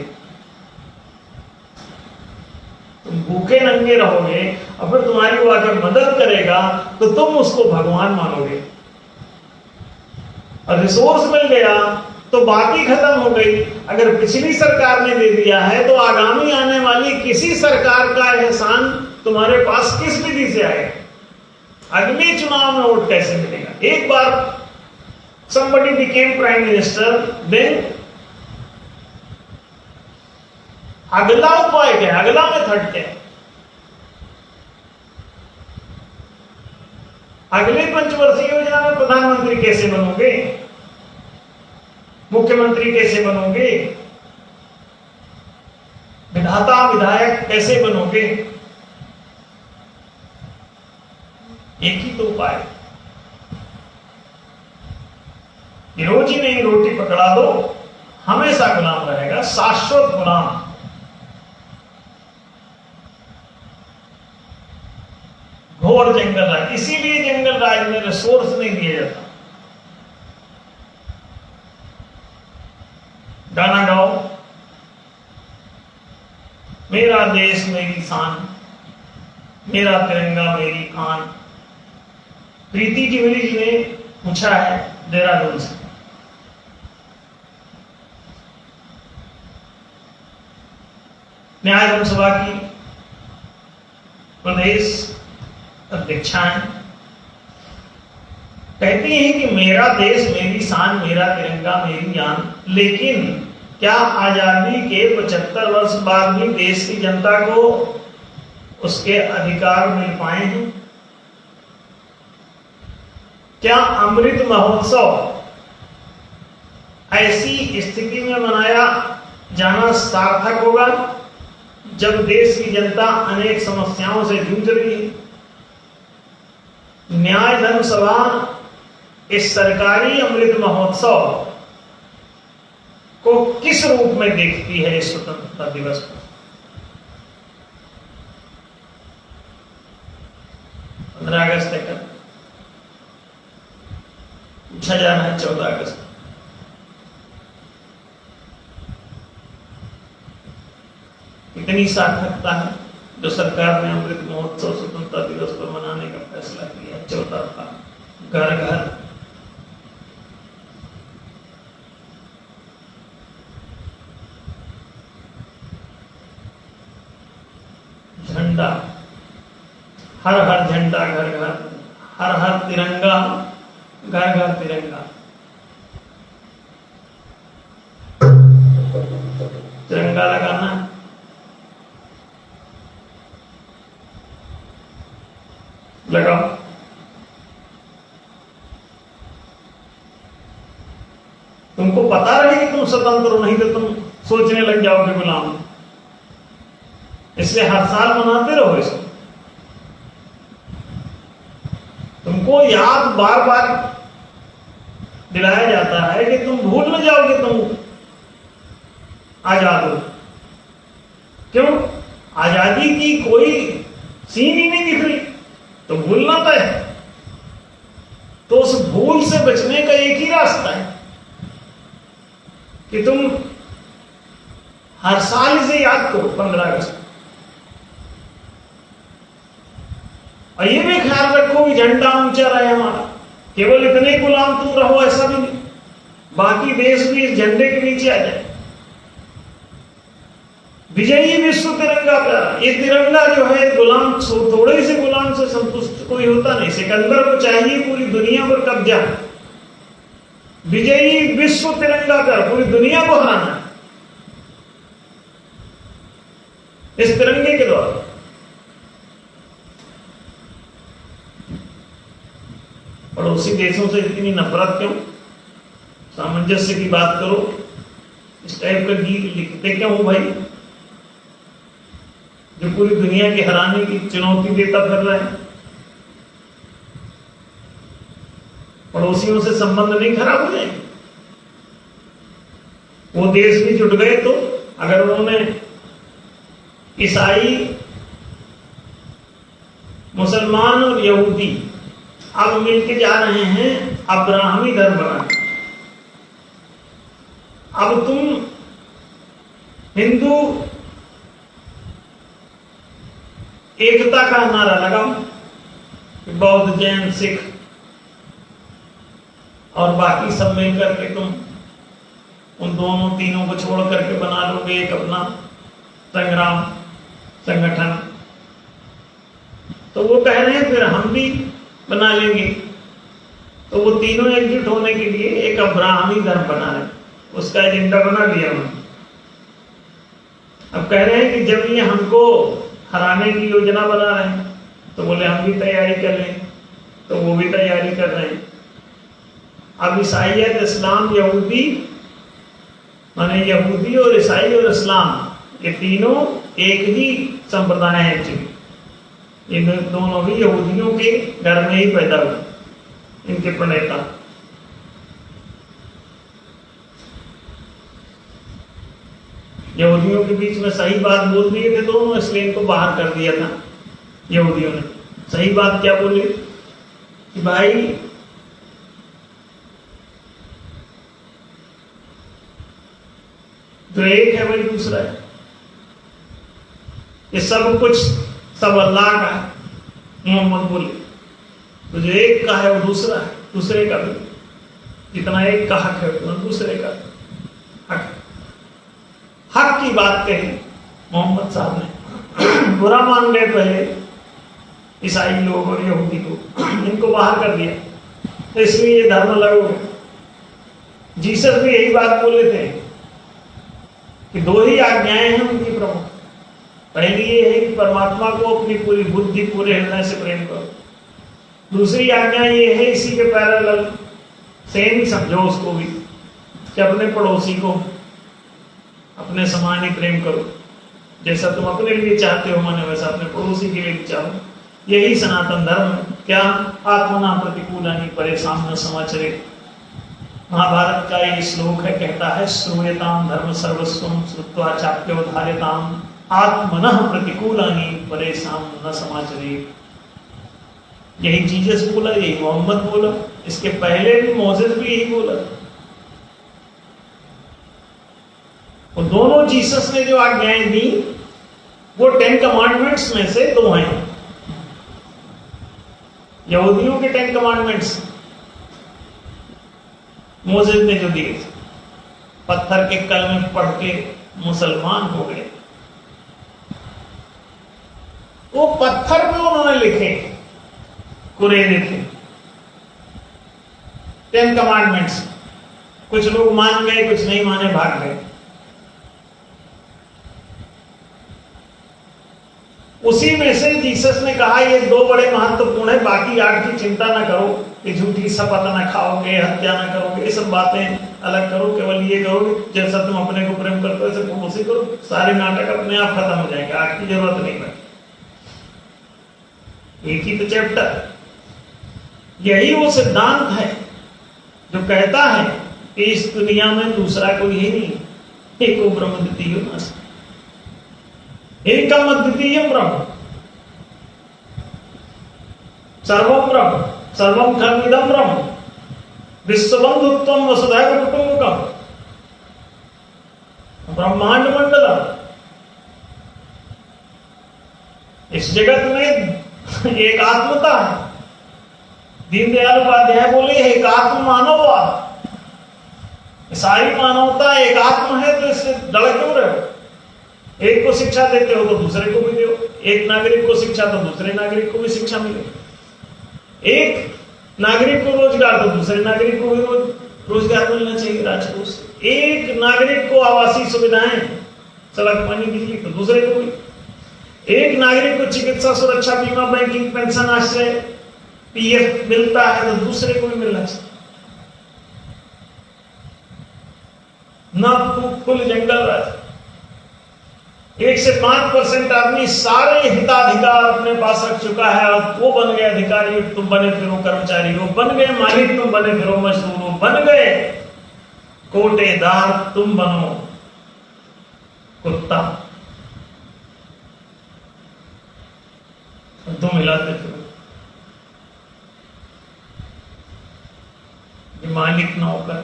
Speaker 1: तुम भूखे नंगे रहोगे और फिर तुम्हारी वो आकर मदद करेगा तो तुम उसको भगवान मानोगे। और रिसोर्स मिल गया तो बाकी खत्म हो गई। अगर पिछली सरकार ने दे दिया है तो आगामी आने वाली किसी सरकार का एहसान तुम्हारे पास किस विधि से आएगा? अगले चुनाव में वोट कैसे मिलेगा? एक बार somebody became prime minister, then अगला उपाय क्या है? अगला मेथड क्या है? अगले पंचवर्षीय योजना में प्रधानमंत्री कैसे बनोगे? मुख्यमंत्री कैसे बनोगे? विधाता विधायक कैसे बनोगे? एक ही तो उपाय, रोजी नहीं रोटी पकड़ा दो, हमेशा गुलाम रहेगा, शाश्वत गुलाम। घोर जंगल राज, इसीलिए जंगल राज में रिसोर्स नहीं दिया जाता। गाना गाओ, मेरा देश मेरी शान, मेरा तिरंगा मेरी आन। प्रीति टिवरी जी ने पूछा है देहरादून से। न्याय सभा की प्रदेश अध्यक्षाएं कहती हैं कि मेरा देश मेरी शान, मेरा तिरंगा मेरी जान। लेकिन क्या आजादी के 75 वर्ष बाद भी देश की जनता को उसके अधिकार मिल पाए हैं? क्या अमृत महोत्सव ऐसी स्थिति में मनाया जाना सार्थक होगा जब देश की जनता अनेक समस्याओं से जूझ रही है? न्याय धर्म सभा इस सरकारी अमृत महोत्सव को किस रूप में देखती है इस स्वतंत्रता दिवस को? 15 अगस्त तक पूछा जा रहा है 14 अगस्त। कितनी सार्थकता है जो सरकार ने अमृत महोत्सव स्वतंत्रता दिवस पर मनाने का फैसला किया। 14 था, घर घर झंडा, हर हर झंडा घर घर, हर हर तिरंगा घर घर तिरंगा। तिरंगा लगाना, लगाओ। तुमको पता रहे कि तुम स्वतंत्र हो, नहीं तो तुम सोचने लग जाओगे गुलाम। इसलिए हर साल मनाते रहो इसको। तुमको याद बार बार दिलाया जाता है कि तुम भूल न जाओ कि तुम आजाद हो। क्यों? आजादी की कोई सीन ही नहीं दिख रही, तो भूलना तय है। तो उस भूल से बचने का एक ही रास्ता है कि तुम हर साल इसे याद करो 15 अगस्त। और ये भी ख्याल रखो कि झंडा ऊंचा रहे हमारा। केवल इतने गुलाम तुम रहो ऐसा भी नहीं, बाकी देश भी इस झंडे के नीचे आ जाए। विजयी विश्व तिरंगा प्यारा। ये तिरंगा जो है गुलाम, थोड़े से गुलाम से संतुष्ट कोई होता नहीं। सिकंदर को चाहिए पूरी दुनिया पर कब्जा। विजयी विश्व तिरंगा प्यारा, पूरी दुनिया को हराना है इस तिरंगे के द्वारा। पड़ोसी देशों से इतनी नफरत क्यों? सामंजस्य की बात करो। इस टाइप का गीत लिखते क्यों हो भाई, जो पूरी दुनिया की हराने की चुनौती देता फिर रहे हैं? पड़ोसियों से संबंध नहीं खराब हो जाएंगे? वो देश भी जुट गए तो अगर उन्होंने ईसाई, मुसलमान और यहूदी अब मिलके जा रहे हैं अब्राहमी धर्म बनाने। अब तुम हिंदू एकता का नारा लगाओ, बौद्ध, जैन, सिख और बाकी सब मिलकर के तुम उन दोनों तीनों को छोड़ करके बना लोगे एक अपना संग्राम संगठन। तो वो कह रहे हैं फिर हम भी बना लेंगे। तो वो तीनों एकजुट होने के लिए एक अब्राहमी धर्म बना रहे, उसका एजेंडा बना लिया उन्होंने। अब कह रहे हैं कि जब ये हमको हराने की योजना बना रहे हैं तो बोले हम भी तैयारी कर लें, तो वो भी तैयारी कर रहे हैं। अब ईसाइयत, इस्लाम, यहूदी, माने यहूदी और ईसाई और इस्लाम ये तीनों एक ही संप्रदाय है। एक्चुअली ये दोनों भी यहूदियों के घर में ही पैदा हुए, इनके प्रणेता। यहूदियों के बीच में सही बात बोल दिए थे दोनों, इसलिए इनको बाहर कर दिया था यहूदियों ने। सही बात क्या बोली कि भाई जो एक है वही दूसरा है, ये सब कुछ सब अल्लाह का है। मोहम्मद बोले तो जो एक का है वो दूसरा है, दूसरे का भी जितना एक का हक है उतना दूसरे का हक। हक की बात कही मोहम्मद साहब ने। बुरा मान गए पहले ईसाई लोग और यहूदी को, इनको बाहर कर दिया, तो इसलिए ये धर्म अलग हो गए। जीसस भी यही बात बोले थे कि दो ही आज्ञाएं हैं उनकी प्रमुख। पहली ये है कि परमात्मा को अपनी पूरी बुद्धि, पूरे हृदय से प्रेम करो। दूसरी आज्ञा ये है, इसी के पैरेलल सेम ही समझो उसको भी, कि अपने पड़ोसी को अपने समान ही प्रेम करो। जैसा तुम अपने लिए चाहते हो माने वैसा अपने पड़ोसी के लिए भी चाहो। यही सनातन धर्म है। क्या? आत्मना प्रतिकूलानि परेशान न समाचरे। महाभारत का ये श्लोक है, कहता है श्रूयताम धर्म सर्वस्वम श्रुत्वा चाप्योधार्यताम आत्मनः प्रतिकूलानि परेशान न समाचरे। यही जीसस बोला, यही मोहम्मद बोला, इसके पहले भी मोसेस भी यही बोला। और दोनों जीसस ने जो आज्ञाएं दी वो 10 कमांडमेंट्स में से 2 हैं। यहूदियों के 10 कमांडमेंट्स मोसेस ने जो दिए थे, पत्थर के कलमे पढ़ के मुसलमान हो गए, वो पत्थर पे उन्होंने लिखे, कुरेदे थे 10 कमांडमेंट्स। कुछ लोग मान गए, कुछ नहीं माने, भाग गए। उसी में से जीसस ने कहा ये 2 बड़े महत्वपूर्ण है, बाकी 8 की चिंता ना करो कि झूठी शपथ ना खाओगे, हत्या ना करोगे, ये सब बातें अलग करो, केवल ये करो जैसा तुम अपने को प्रेम करते हो वैसे उसी करो, सारे नाटक अपने आप खत्म हो जाएंगे, 8 की जरूरत नहीं है। एक ही तो चैप्टर। यही वो सिद्धांत है जो कहता है कि इस दुनिया में दूसरा कोई ही नहीं, एको ब्रह्म द्वितीयो नास्ति, एकम अद्वितीयम ब्रह्म, सर्वम ब्रह्म, सर्वम खल्विदम ब्रह्म, विश्वबंधुत्वम वसुधैव कुटुंबकम, ब्रह्मांड मंडलम। इस जगत में एक आत्मता है। दीनदयाल उपाध्याय बोले एक आत्म मानववाद, सारी मानवता एक आत्म है, तो इससे डर क्यों रहे? एक को शिक्षा देते हो तो दूसरे को भी दो, एक नागरिक को शिक्षा तो दूसरे नागरिक को भी शिक्षा मिले, एक नागरिक को रोजगार तो दूसरे नागरिक को भी रोजगार मिलना चाहिए राजकोष से, एक नागरिक को आवासीय सुविधाएं, सड़क, पानी, बिजली तो दूसरे को भी, एक नागरिक को चिकित्सा सुरक्षा बीमा, बैंकिंग, पेंशन, आश्रय, पीएफ मिलता है तो दूसरे को भी मिलना चाहिए। न फुल जंगल राज। 1 से 5% आदमी सारे हिताधिकार अपने पास रख चुका है और वो बन गए अधिकारी, तुम बने फिरो कर्मचारी हो, बन गए मालिक, तुम बने फिरो मजदूर हो, बन गए कोटेदार, तुम बनो कुत्ता, तुम हिलाते फिरो। मालिक नौकर,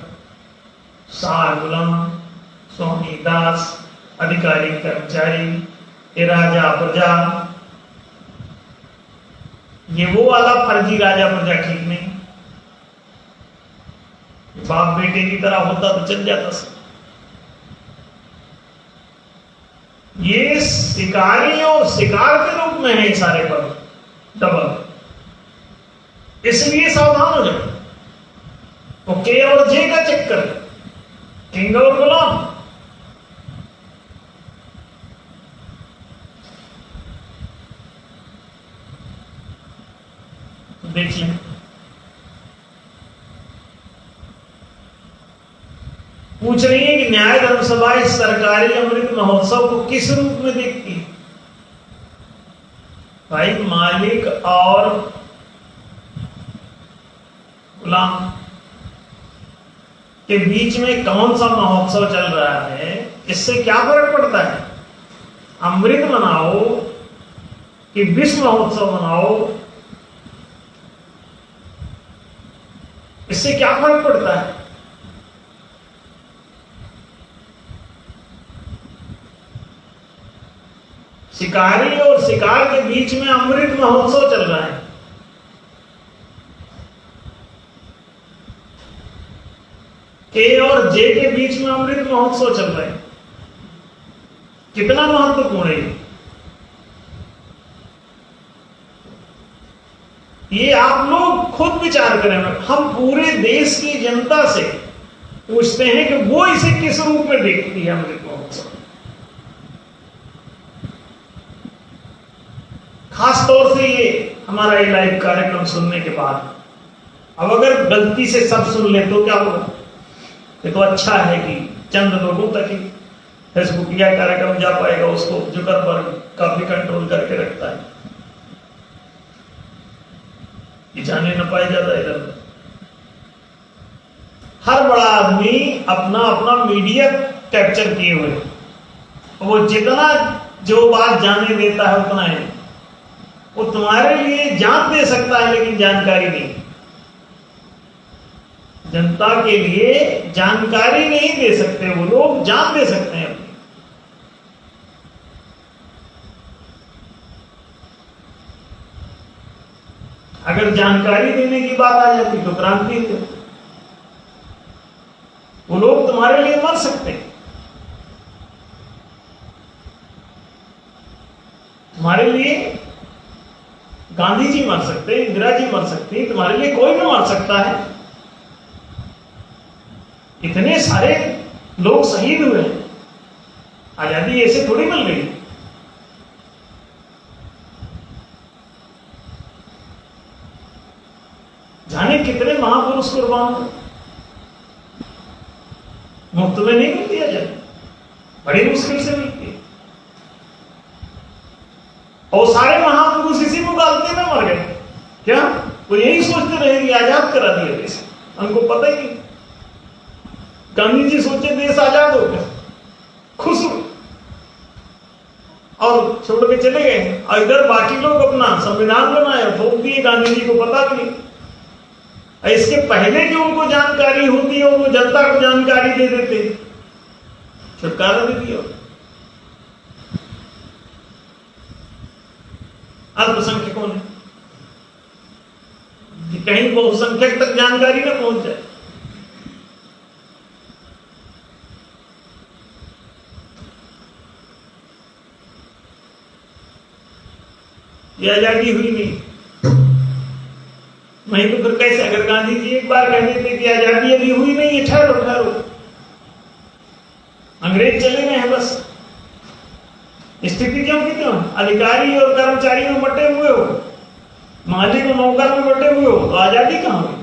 Speaker 1: शाह गुलाम, स्वामी दास, अधिकारी कर्मचारी, ये राजा प्रजा, ये वो वाला फर्जी राजा प्रजा ठीक नहीं। बाप बेटे की तरह होता तो चल जाता सब। ये शिकारी और शिकार के रूप में है सारे पद डबल, इसलिए सावधान हो जाए। तो के और जे का चक्कर, किंग और गुलाम। तो देख लें, पूछ रही है कि न्याय धर्मसभा इस सरकारी अमृत महोत्सव को किस रूप में देखती है? भाई, मालिक और गुलाम के बीच में कौन सा महोत्सव चल रहा है, इससे क्या फर्क पड़ता है? अमृत मनाओ कि विश्व महोत्सव मनाओ, इससे क्या फर्क पड़ता है? शिकारी और शिकार के बीच में अमृत महोत्सव चल रहा है। के और जे के बीच में अमृत महोत्सव चल रहा है। कितना महत्वपूर्ण है ये आप लोग खुद विचार करें। हम पूरे देश की जनता से पूछते हैं कि वो इसे किस रूप में देखती है अमृत महोत्सव। खास तौर से ये हमारा ये लाइव कार्यक्रम सुनने के बाद अब अगर गलती से सब सुन ले तो क्या होगा? ये तो अच्छा है कि चंद लोगों तक ही फेसबुक या कार्यक्रम जा पाएगा, उसको जुकरबर्ग काफी कंट्रोल करके रखता है, ये जाने न पाए ज्यादा इधर। हर बड़ा आदमी अपना अपना मीडिया कैप्चर किए हुए, वो जितना जो बात जाने देता है उतना है। वो तुम्हारे लिए जान दे सकता है लेकिन जानकारी नहीं। जनता के लिए जानकारी नहीं दे सकते वो लोग, जान दे सकते हैं अपनी। अगर जानकारी देने की बात आ जाती तो क्रांति थी। वो लोग तुम्हारे लिए मर सकते हैं, तुम्हारे लिए गांधी जी मर सकते हैं, इंदिरा जी मर सकती है, तुम्हारे लिए कोई भी मर सकता है। इतने सारे लोग शहीद हुए हैं, आजादी ऐसे थोड़ी मिल गई। जाने कितने महापुरुष कुर्बान हुए, मुफ्त में नहीं मिलती आजादी, बड़ी मुश्किल से मिलती है। और सारे महापुरुष इसी मुगालते में मर गए। क्या वो यही सोचते रहे कि आजाद करा दिया देश? उनको पता ही नहीं। गांधी जी सोचे देश आजाद हो गया, खुश हुए और छोड़ के चले गए, और इधर बाकी लोग अपना संविधान बनाए और थोप दिए। गांधी जी को पता भी नहीं। इसके पहले कि उनको जानकारी होती है और वो जनता को जानकारी दे देते, छुटकारा दे दिया। अल्पसंख्यकों ने कि कहीं बहुसंख्यक तक जानकारी न पहुंच जाए। ये आजादी हुई नहीं, नहीं तो फिर कैसे? अगर गांधी जी एक बार कह देते कि आजादी अभी हुई नहीं है, ठहरो ठहरो, अंग्रेज चले गए हैं बस। स्थिति क्यों की क्यों? अधिकारी और कर्मचारी में बटे हुए हो, मालिक और नौकर में बटे हुए हो, तो आजादी कहां हुई?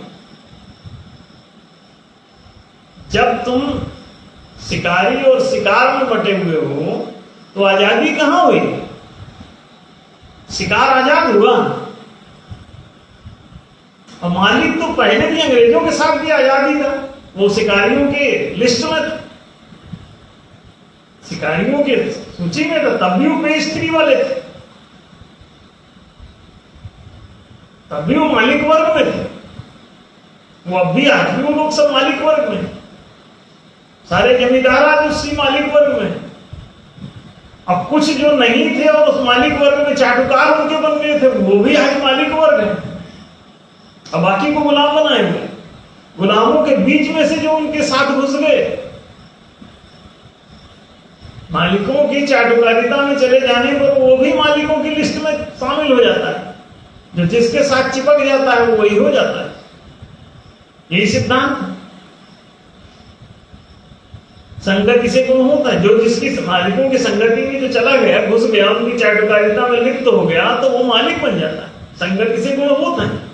Speaker 1: जब तुम शिकारी और शिकार में बटे हुए हो तो आजादी कहां हुई? शिकार आजाद हुआ और मालिक तो पहले भी अंग्रेजों के साथ भी आजादी था, वो शिकारियों के लिस्ट में था, शिकारियों के सूची में था, तब भी वो पेस्ट्री वाले थे, तब भी वो मालिक वर्ग में थे। वो अब भी आज भी वो लोग सब मालिक वर्ग में, सारे जमींदार आज उसी मालिक वर्ग में। अब कुछ जो नहीं थे और उस मालिक वर्ग में चाटुकार उनके बन गए थे, वो भी आज मालिक वर्ग है। अब बाकी को गुलाम बनाए हुए, गुलामों के बीच में से जो उनके साथ घुस गए, मालिकों की चाटुकारिता में चले जाने पर वो भी मालिकों की लिस्ट में शामिल हो जाता है। जो जिसके साथ चिपक जाता है वो वही हो जाता है। यही सिद्धांत है। संगति से गुण होता है। जो जिसकी मालिकों की संगति में जो चला गया, घुस गया, उनकी चाटुकारिता में लिप्त हो गया, तो वो मालिक बन जाता है। संगति से गुण होता है।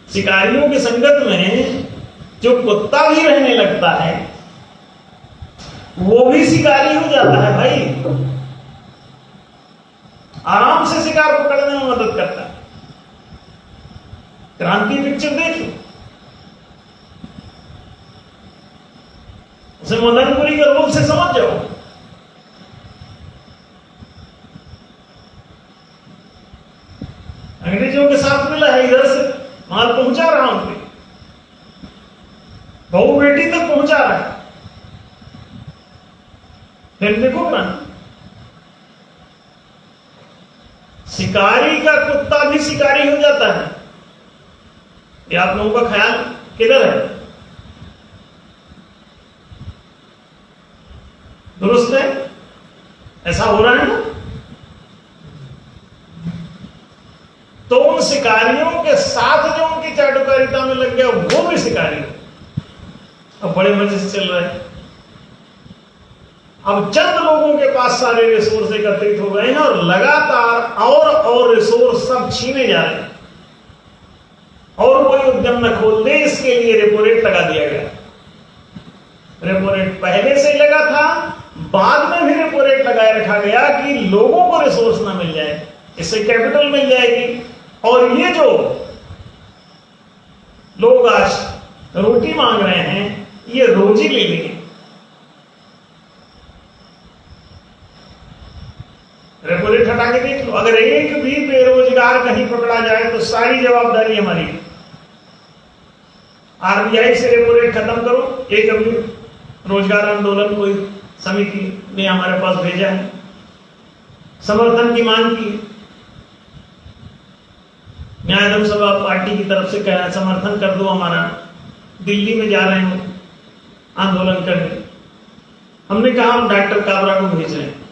Speaker 1: शिकारियों की संगत में जो कुत्ता भी रहने लगता है वो भी शिकारी हो जाता है भाई। आराम से शिकार पकड़ने में मदद करता है। क्रांति पिक्चर देख लो, उसे मदनपुरी के रूप से समझ जाओ। अंग्रेजों के साथ मिला है, इधर से माल पहुंचा रहा हूं, बहू बेटी तक पहुंचा रहा है। फिर देखो ना, शिकारी का कुत्ता भी शिकारी हो जाता है। ये आप लोगों का ख्याल किधर है? दुरुस्त है? ऐसा हो रहा है ना? तो उन शिकारियों के साथ जो उनकी चाटुकारिता में लग गया वो भी शिकारी अब बड़े मजे से चल रहा है। अब चंद लोगों के पास सारे रिसोर्स एकत्रित हो गए हैं और लगातार और रिसोर्स सब छीने जा रहे हैं। और कोई उद्यम न खोल दे, इसके लिए रेपो रेट लगा दिया गया। रेपो रेट पहले से ही लगा था, बाद में भी रेपो रेट लगाए रखा गया कि लोगों को रिसोर्स ना मिल जाए, इससे कैपिटल मिल जाएगी। और ये जो लोग आज रोटी मांग रहे हैं, ये रोजी ले लेंगे। रेपो रेट हटा के देख लो, अगर एक भी बेरोजगार कहीं पकड़ा जाए तो सारी जवाबदारी हमारी है। आरबीआई से रेपो रेट खत्म करो, एक अभी रोजगार आंदोलन कोई समिति ने हमारे पास भेजा है, समर्थन की मांग की। न्याय दल सभा पार्टी की तरफ से कह समर्थन कर दो हमारा, दिल्ली में जा रहे हो आंदोलन करने। हमने कहा हम डॉक्टर काबरा को भेज रहे हैं,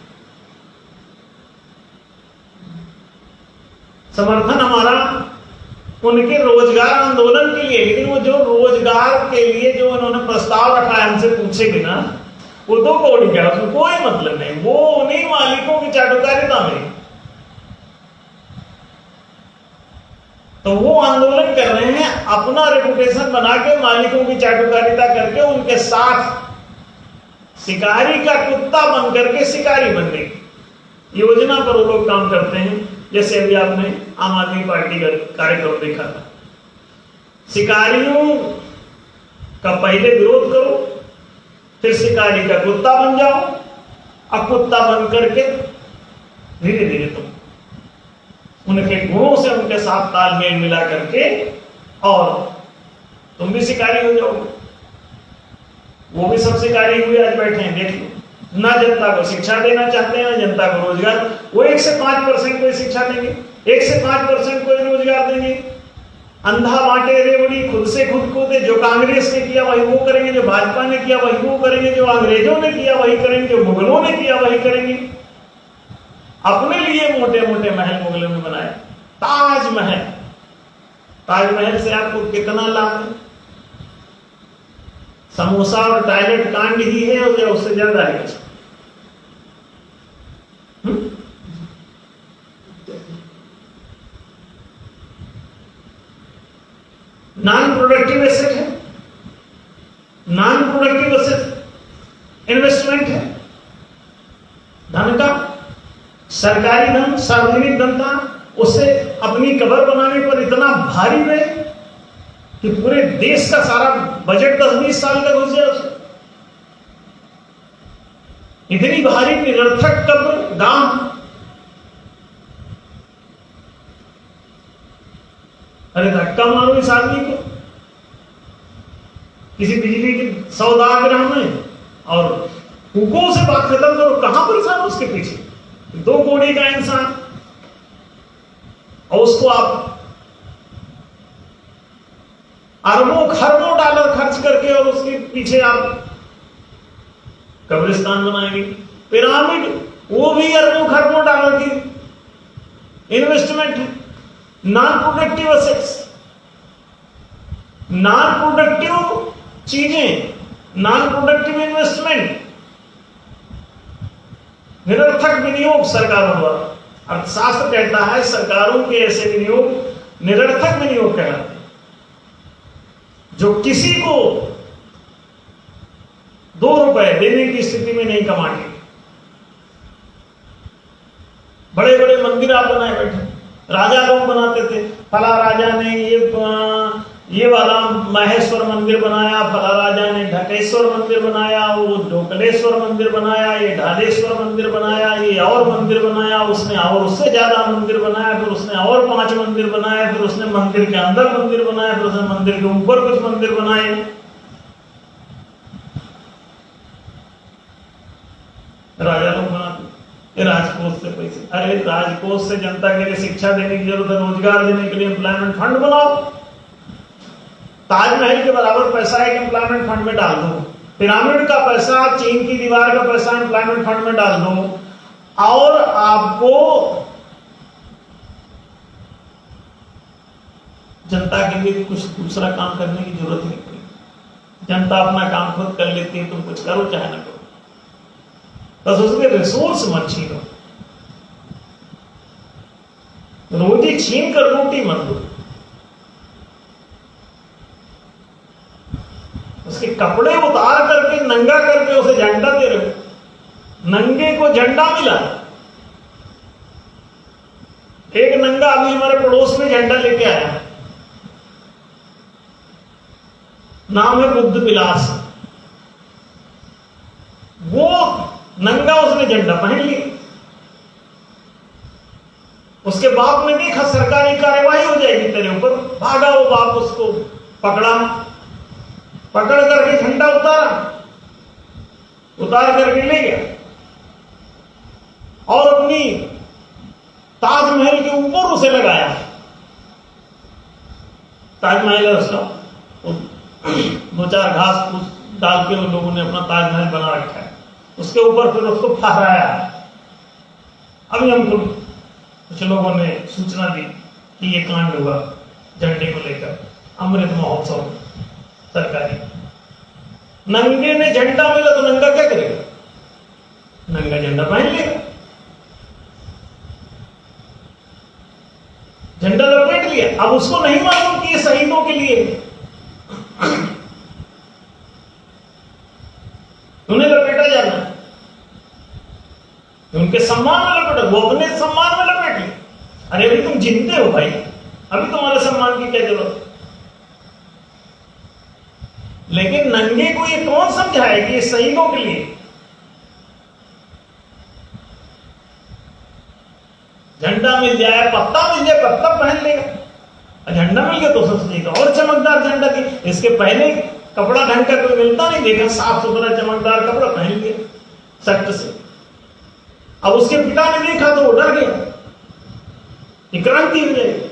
Speaker 1: समर्थन हमारा उनके रोजगार आंदोलन के लिए। लेकिन वो जो रोजगार के लिए जो उन्होंने प्रस्ताव रखा है हमसे पूछे बिना, वो दो कौड़ी क्या, उसमें कोई मतलब नहीं। वो उन्हीं मालिकों की चाटुकारिता में, तो वो आंदोलन कर रहे हैं अपना रेपुटेशन बना के, मालिकों की चाटुकारिता करके, उनके साथ शिकारी का कुत्ता बन करके शिकारी बनने की योजना पर वो लोग काम करते हैं। जैसे अभी आपने आम आदमी पार्टी का कार्यक्रम देखा था, शिकारियों का पहले विरोध करो, फिर शिकारी का कुत्ता बन जाओ, अब कुत्ता बन करके धीरे धीरे तुम उनके गुणों से उनके साथ तालमेल मिला करके और तुम भी शिकारी हो जाओगे। वो भी सब शिकारी हुए, आज बैठे हैं, देख लो। ना जनता को शिक्षा देना चाहते हैं, ना जनता को रोजगार। वो 1 से 5% को शिक्षा देंगे, 1 से 5% को रोजगार देंगे। अंधा बांटे रेवड़ी, खुद से खुद को दे। जो कांग्रेस ने किया वही वो करेंगे, जो भाजपा ने किया वही वो करेंगे, जो अंग्रेजों ने किया वही करेंगे, जो मुगलों ने किया वही करेंगे। अपने लिए मोटे मोटे महल मुगलों ने बनाए। ताजमहल, ताजमहल से आपको कितना लाभ है? समोसा और टॉयलेट कांड ही है, और उससे ज्यादा है। नॉन प्रोडक्टिव एसेट है, नॉन प्रोडक्टिव एसेट इन्वेस्टमेंट है। धन का, सरकारी धन, सार्वजनिक धन था, उससे अपनी कबर बनाने पर इतना भारी है कि पूरे देश का सारा बजट 10-20 साल का घुस जाए उसमें। इतनी भारी निरर्थक कब्र, दाम। अरे धक्का मारो इस आदमी को किसी बिजली के सौदागर में और हुकों से बात खत्म करो। कहां परेशान हो उसके पीछे? 2 कौड़ी का इंसान, और उसको आप अरबों खरबों डॉलर खर्च करके और उसके पीछे आप कब्रिस्तान बनाएंगे। पिरामिड, वो भी अरबों खरबों डॉलर की इन्वेस्टमेंट है। Non productive assets, non productive चीजें, नॉन प्रोडक्टिव इन्वेस्टमेंट, निरर्थक विनियोग सरकारों द्वारा। अर्थशास्त्र कहता है सरकारों के ऐसे विनियोग निरर्थक विनियोग कहलाते हैं, जो किसी को 2 रुपए देने की स्थिति में नहीं कमाते। बड़े बड़े मंदिर आप बनाए बैठे, राजा लोग बनाते थे। फला राजा ने ये वाला महेश्वर मंदिर बनाया, फला राजा ने ढकेश्वर मंदिर बनाया, वो ढोकलेश्वर मंदिर बनाया, ये ढालेश्वर मंदिर बनाया, ये और मंदिर बनाया, उसने और उससे ज्यादा मंदिर बनाया, फिर उसने और 5 मंदिर बनाया, फिर उसने मंदिर के अंदर मंदिर बनाया, फिर उसने मंदिर के ऊपर कुछ मंदिर बनाए। राजा लोग बनाते राजकोष से पैसे। अरे राजकोष से जनता के लिए शिक्षा देने की जरूरत है, रोजगार देने के लिए एम्प्लॉयमेंट फंड बनाओ। ताजमहल के बराबर पैसा एक एम्प्लॉयमेंट फंड में डाल दो, पिरामिड का पैसा, चीन की दीवार का पैसा एम्प्लॉयमेंट फंड में डाल दो, और आपको जनता के लिए कुछ दूसरा काम करने की जरूरत नहीं पड़ेगी। जनता अपना काम खुद कर लेती है, तुम कुछ करो चाहे ना करो, बस उसके रिसोर्स मत छीनो। रोटी छीन कर रोटी मत दो, उसके कपड़े उतार करके नंगा करके उसे झंडा दे रहे हो। नंगे को झंडा मिला। एक नंगा अभी हमारे पड़ोस में झंडा लेके आया, नाम है बुद्ध विलास। वो नंगा उसने झंडा पहन लिया। उसको पकड़ा, पकड़ करके झंडा उतार करके ले गया और अपनी ताजमहल के ऊपर उसे लगाया। ताजमहल है उसका, 2-4 घास फूस डाल के उन लोगों ने अपना ताजमहल बना रखा है, उसके ऊपर फिर उसको फहराया। अभी हमको कुछ लोगों ने सूचना दी कि ये कांड हुआ झंडे को लेकर अमृत महोत्सव में सरकारी। नंगे ने झंडा मिला तो नंगा क्या करेगा? नंगा झंडा पहन लेगा, झंडा लपेट लिया। अब उसको नहीं मालूम कि ये शहीदों के लिए, उन्हें लपेटा जाना है, उनके सम्मान में लपेटा, वो अपने सम्मान में लपेट लिया। अरे अभी तुम जिंदे हो भाई, अभी तुम्हारे सम्मान की क्या जरूरत? लेकिन नंगे को ये कौन समझाए कि ये शहीदों के लिए? झंडा मिल जाए, पत्ता मिल जाए, पत्ता पहन लेगा। झंडा मिल गया तो सोचेगा और चमकदार झंडा की, इसके पहले कपड़ा ढंग का कोई मिलता नहीं, देखा साफ सुथरा चमकदार कपड़ा पहन लिया सख्त से। अब उसके पिता ने देखा तो वो डर गया, ये क्रांति हो जाएगी।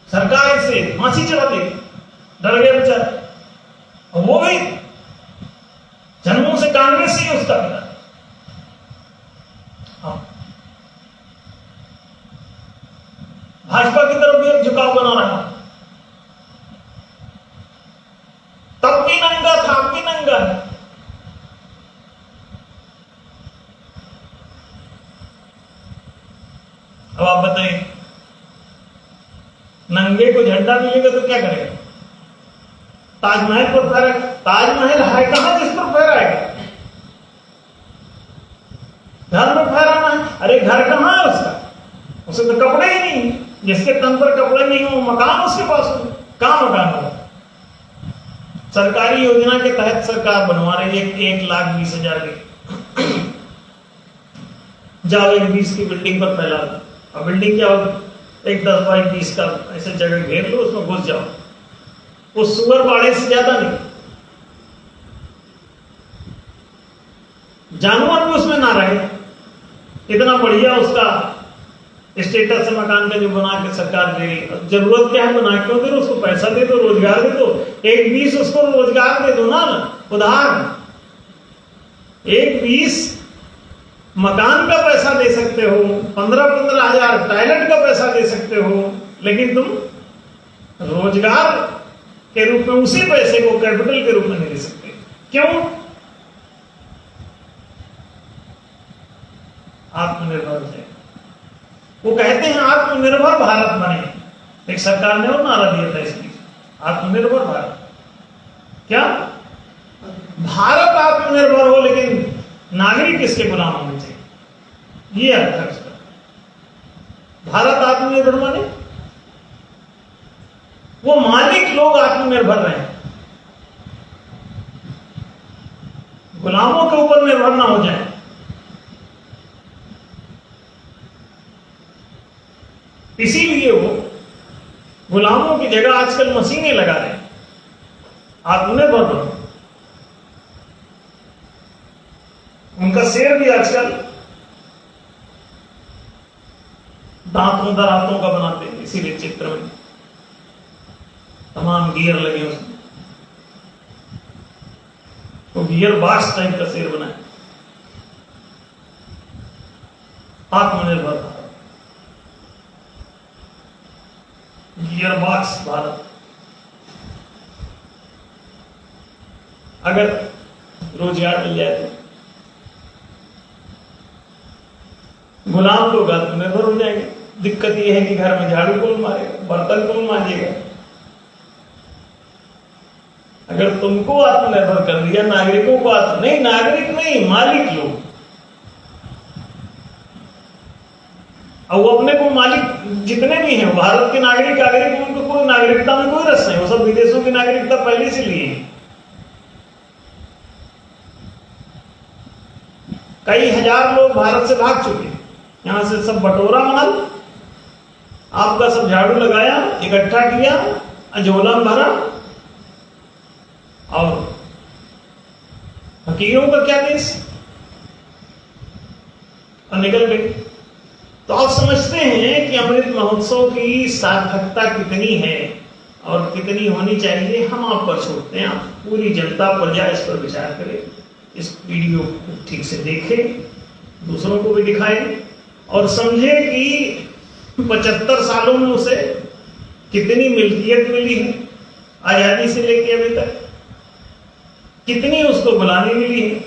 Speaker 1: सरकार इसे फांसी चढ़ा देगी, डर गया बेचारा। और वो भी जन्मों से कांग्रेस ही उसका पिता। भाजपा की तरफ भी एक झुकाव बना रहा, तब भी नंगा था, अब भी नंगा है। अब आप बताइए, नंगे को झंडा मिलेगा तो क्या करेगा? ताजमहल पर फहरा, ताजमहल है कहां जिस पर फहराएगा? घर में फहराना है। अरे घर कहां है उसका? उसे तो कपड़े ही नहीं, जिसके तन पर कपड़े नहीं हो मकान उसके पास हो, कहां मकान होगा? सरकारी योजना के तहत सरकार बनवा रही है 1,20,000 की, जाओ एक 20 की बिल्डिंग पर फैला दो। अब बिल्डिंग क्या होगी? एक 10 बाई 20 का ऐसे जगह घेर लो, उसमें घुस जाओ, उस सुअर बाड़े से ज्यादा नहीं, जानवर भी उसमें ना रहे। इतना बढ़िया उसका स्टेटस है मकान का जो बना के सरकार दे रही। जरूरत क्या है बना क्यों दे? उसको पैसा दे दो, रोजगार दे दो, 1,20 उसको रोजगार दे दो ना, उधार। 1,20 मकान का पैसा दे सकते हो, 15-15 हजार टॉयलेट का पैसा दे सकते हो, लेकिन तुम रोजगार के रूप में उसी पैसे को कैपिटल के रूप में नहीं दे सकते। क्यों? आत्मनिर्भर है। वो कहते हैं आत्मनिर्भर भारत बने। एक सरकार ने और नारा दिया था इसलिए, आत्मनिर्भर भारत। क्या? भारत आत्मनिर्भर हो लेकिन नागरिक इसके गुलाम होने चाहिए, ये अर्थ है उसका। भारत आत्मनिर्भर माने वो मालिक लोग आत्मनिर्भर रहे, गुलामों के ऊपर निर्भर ना हो जाए। इसीलिए वो गुलामों की जगह आजकल मशीनें लगा रहे हैं, आत्मनिर्भर बनो। उनका शेर भी आजकल दांतों दरातों का बनाते हैं, इसीलिए चित्र में तमाम गियर लगे उसमें, तो गियर बॉक्स टाइप का शेर बनाए। आत्मनिर्भर भारत, गियर बॉक्स भारत। अगर रोजगार मिल जाए तो गुलाम लोग आत्मनिर्भर हो जाएंगे। दिक्कत यह है कि घर में झाड़ू कौन मारेगा, बर्तन कौन मांजेगा? अगर तुमको आत्मनिर्भर कर दिया, नागरिकों को नहीं, नागरिक नहीं, मालिक लोग। और वो अपने को मालिक जितने भी हैं, भारत के नागरिक, उनको कोई नागरिकता में कोई रस नहीं, वो सब विदेशों की नागरिकता पहले से लिए। कई हजार लोग भारत से भाग चुके, यहां से सब बटोरा महल आपका सब झाड़ू लगाया, इकट्ठा किया, अजोला में भरा और फकीरों का क्या देश, और निकल गए। तो आप समझते हैं कि अमृत महोत्सव की सार्थकता कितनी है और कितनी होनी चाहिए। हम आप पर छोड़ते हैं, आप पूरी जनता प्रजा इस पर विचार करें, इस वीडियो को ठीक से देखें, दूसरों को भी दिखाएं और समझे कि 75 सालों में उसे कितनी मिल्कियत मिली है, आजादी से लेके अभी तक कितनी उसको गुलामी मिली है।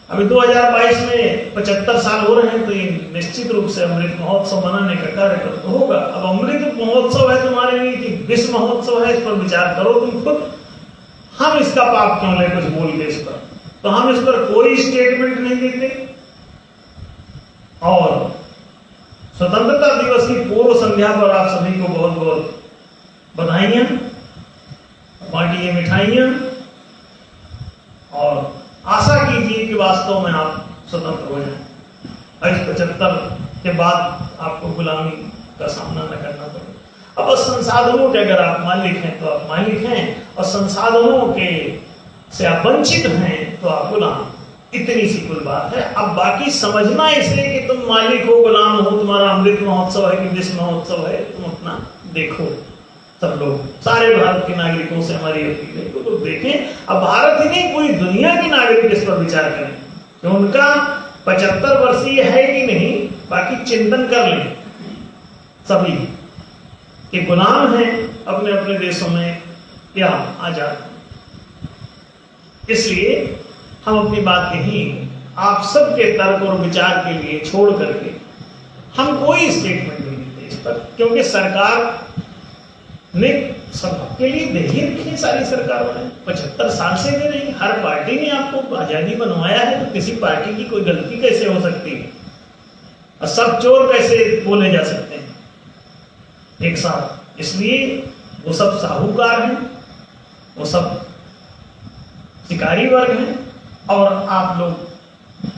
Speaker 1: अभी 2022 में 75 साल हो रहे हैं, तो ये निश्चित रूप से अमृत महोत्सव मनाने का कार्यक्रम तो होगा। अब अमृत महोत्सव है तुम्हारे लिए कि विश्व महोत्सव है, इस पर विचार करो तुम खुद। हम इसका पाप क्यों ले कुछ बोल के इस पर, तो हम इस पर कोई स्टेटमेंट नहीं देते। और स्वतंत्रता दिवस की पूर्व संध्या पर आप सभी को बहुत बहुत बधाइयां, बांटिए मिठाइयां और आशा कीजिए कि वास्तव में आप स्वतंत्र हो जाएं। इस 75 के बाद आपको गुलामी का सामना न करना पड़े। अब संसाधनों के अगर आप मालिक हैं तो आप मालिक हैं, और संसाधनों के से आप वंचित हैं तो आप गुलाम। इतनी सी कुल बात है। अब बाकी समझना इसे कि तुम मालिक हो, गुलाम हो, तुम्हारा अमृत महोत्सव है कि विश्व महोत्सव है, तुम अपना देखो। सब लोग, सारे भारत के नागरिकों से हमारी अपील है तो लोग देखें। अब भारत ही नहीं, पूरी दुनिया के नागरिक इस पर विचार करें कि उनका 75 वर्षीय है कि नहीं। बाकी चिंतन कर लें सभी कि गुलाम हैं अपने अपने देशों में या आजाद। इसलिए हम अपनी बात यही आप सबके तर्क और विचार के लिए छोड़ करके हम कोई स्टेटमेंट नहीं देते इस पर, क्योंकि सरकार ने सबके लिए दे ही रखी है। सारी सरकारों ने 75 साल से दे रही, हर पार्टी ने आपको आजादी बनवाया है, तो किसी पार्टी की कोई गलती कैसे हो सकती है, और सब चोर कैसे बोले जा सकते हैं एक साथ। इसलिए वो सब साहूकार हैं, वो सब शिकारी वर्ग हैं, और आप लोग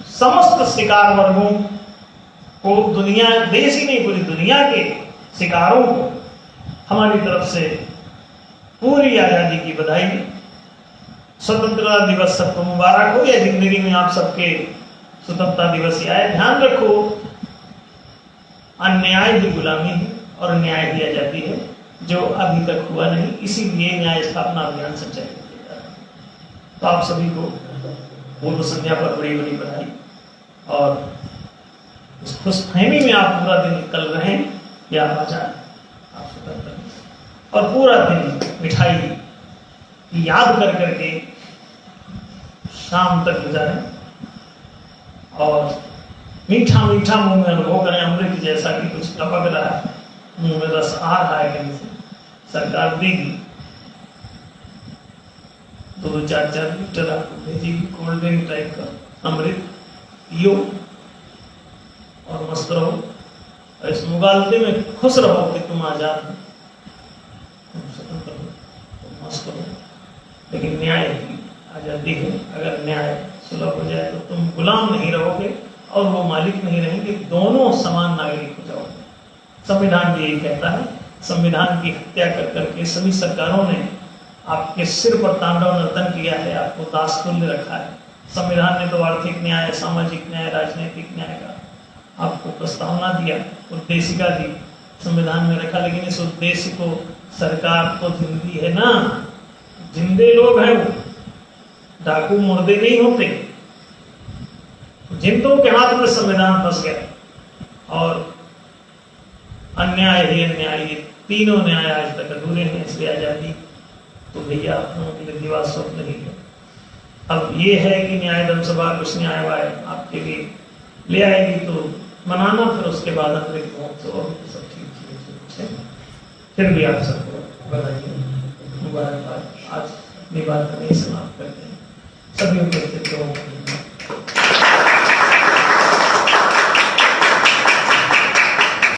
Speaker 1: समस्त शिकार वर्गों को, दुनिया, देश ही नहीं पूरी दुनिया के शिकारों को हमारी तरफ से पूरी आजादी की बधाई। स्वतंत्रता दिवस सबको मुबारक हो, या जिंदगी में आप सबके स्वतंत्रता दिवस ही आए। ध्यान रखो, अन्याय ही गुलामी है और न्याय ही आजादी है, जो अभी तक हुआ नहीं। इसीलिए न्याय स्थापना अभियान संचालित किया जा रहा है। तो आप सभी को पूर्व संध्या पर बड़ी बड़ी बधाई, और इस खुशफहमी में आप पूरा दिन निकल रहे हैं कि आप आजाद, आप स्वतंत्र, और पूरा दिन मिठाई की याद कर करके शाम तक गुजारें, और मीठा मीठा मुंह में अनुभव करें, अमृत जैसा कि कुछ टपक रहा है मुंह में, रस आ रहा है कहीं से, सरकार देगी। 2-4 लीटर आपको भेजेगी कोल्ड ड्रिंक टाइप का अमृत, पियो और मस्त रहो, और इस मुगालते में खुश रहो कि तुम आजाद हो, तुम स्वतंत्र हो, तुम मस्त हो। लेकिन न्याय की आजादी है, अगर न्याय सुलभ हो जाए तो तुम गुलाम नहीं रहोगे और वो मालिक नहीं रहेंगे, दोनों समान नागरिक हो जाओगे। संविधान भी यही कहता है। संविधान की हत्या कर करके सभी सरकारों ने आपके सिर पर तांडव नर्तन किया है, आपको दास तुल्य रखा है। संविधान ने तो आर्थिक न्याय, सामाजिक न्याय, राजनीतिक न्याय का आपको प्रस्तावना दिया, उद्देशिका दी, संविधान में रखा। लेकिन इस उद्देश्य को सरकार तो जिंदी है ना, जिंदे लोग हैं वो, डाकू मुर्दे नहीं होते। जिंदों के हाथ में संविधान फंस गया, और अन्याय ही अन्याय, ये तीनों न्याय आज तक अधूरे हैं। इसलिए आजादी तो भैया अपनों के लिए दीवार स्वप्न ही है। अब ये है कि न्याय सभा कुछ न्याय वाय आपके लिए ले आएगी तो मनाना, फिर उसके बाद अतिरिक्त महोत्सव तो सब ठीक है। फिर भी आप सबको बधाई, मुबारकबाद। आज अपनी बात नहीं समाप्त करते हैं। सभी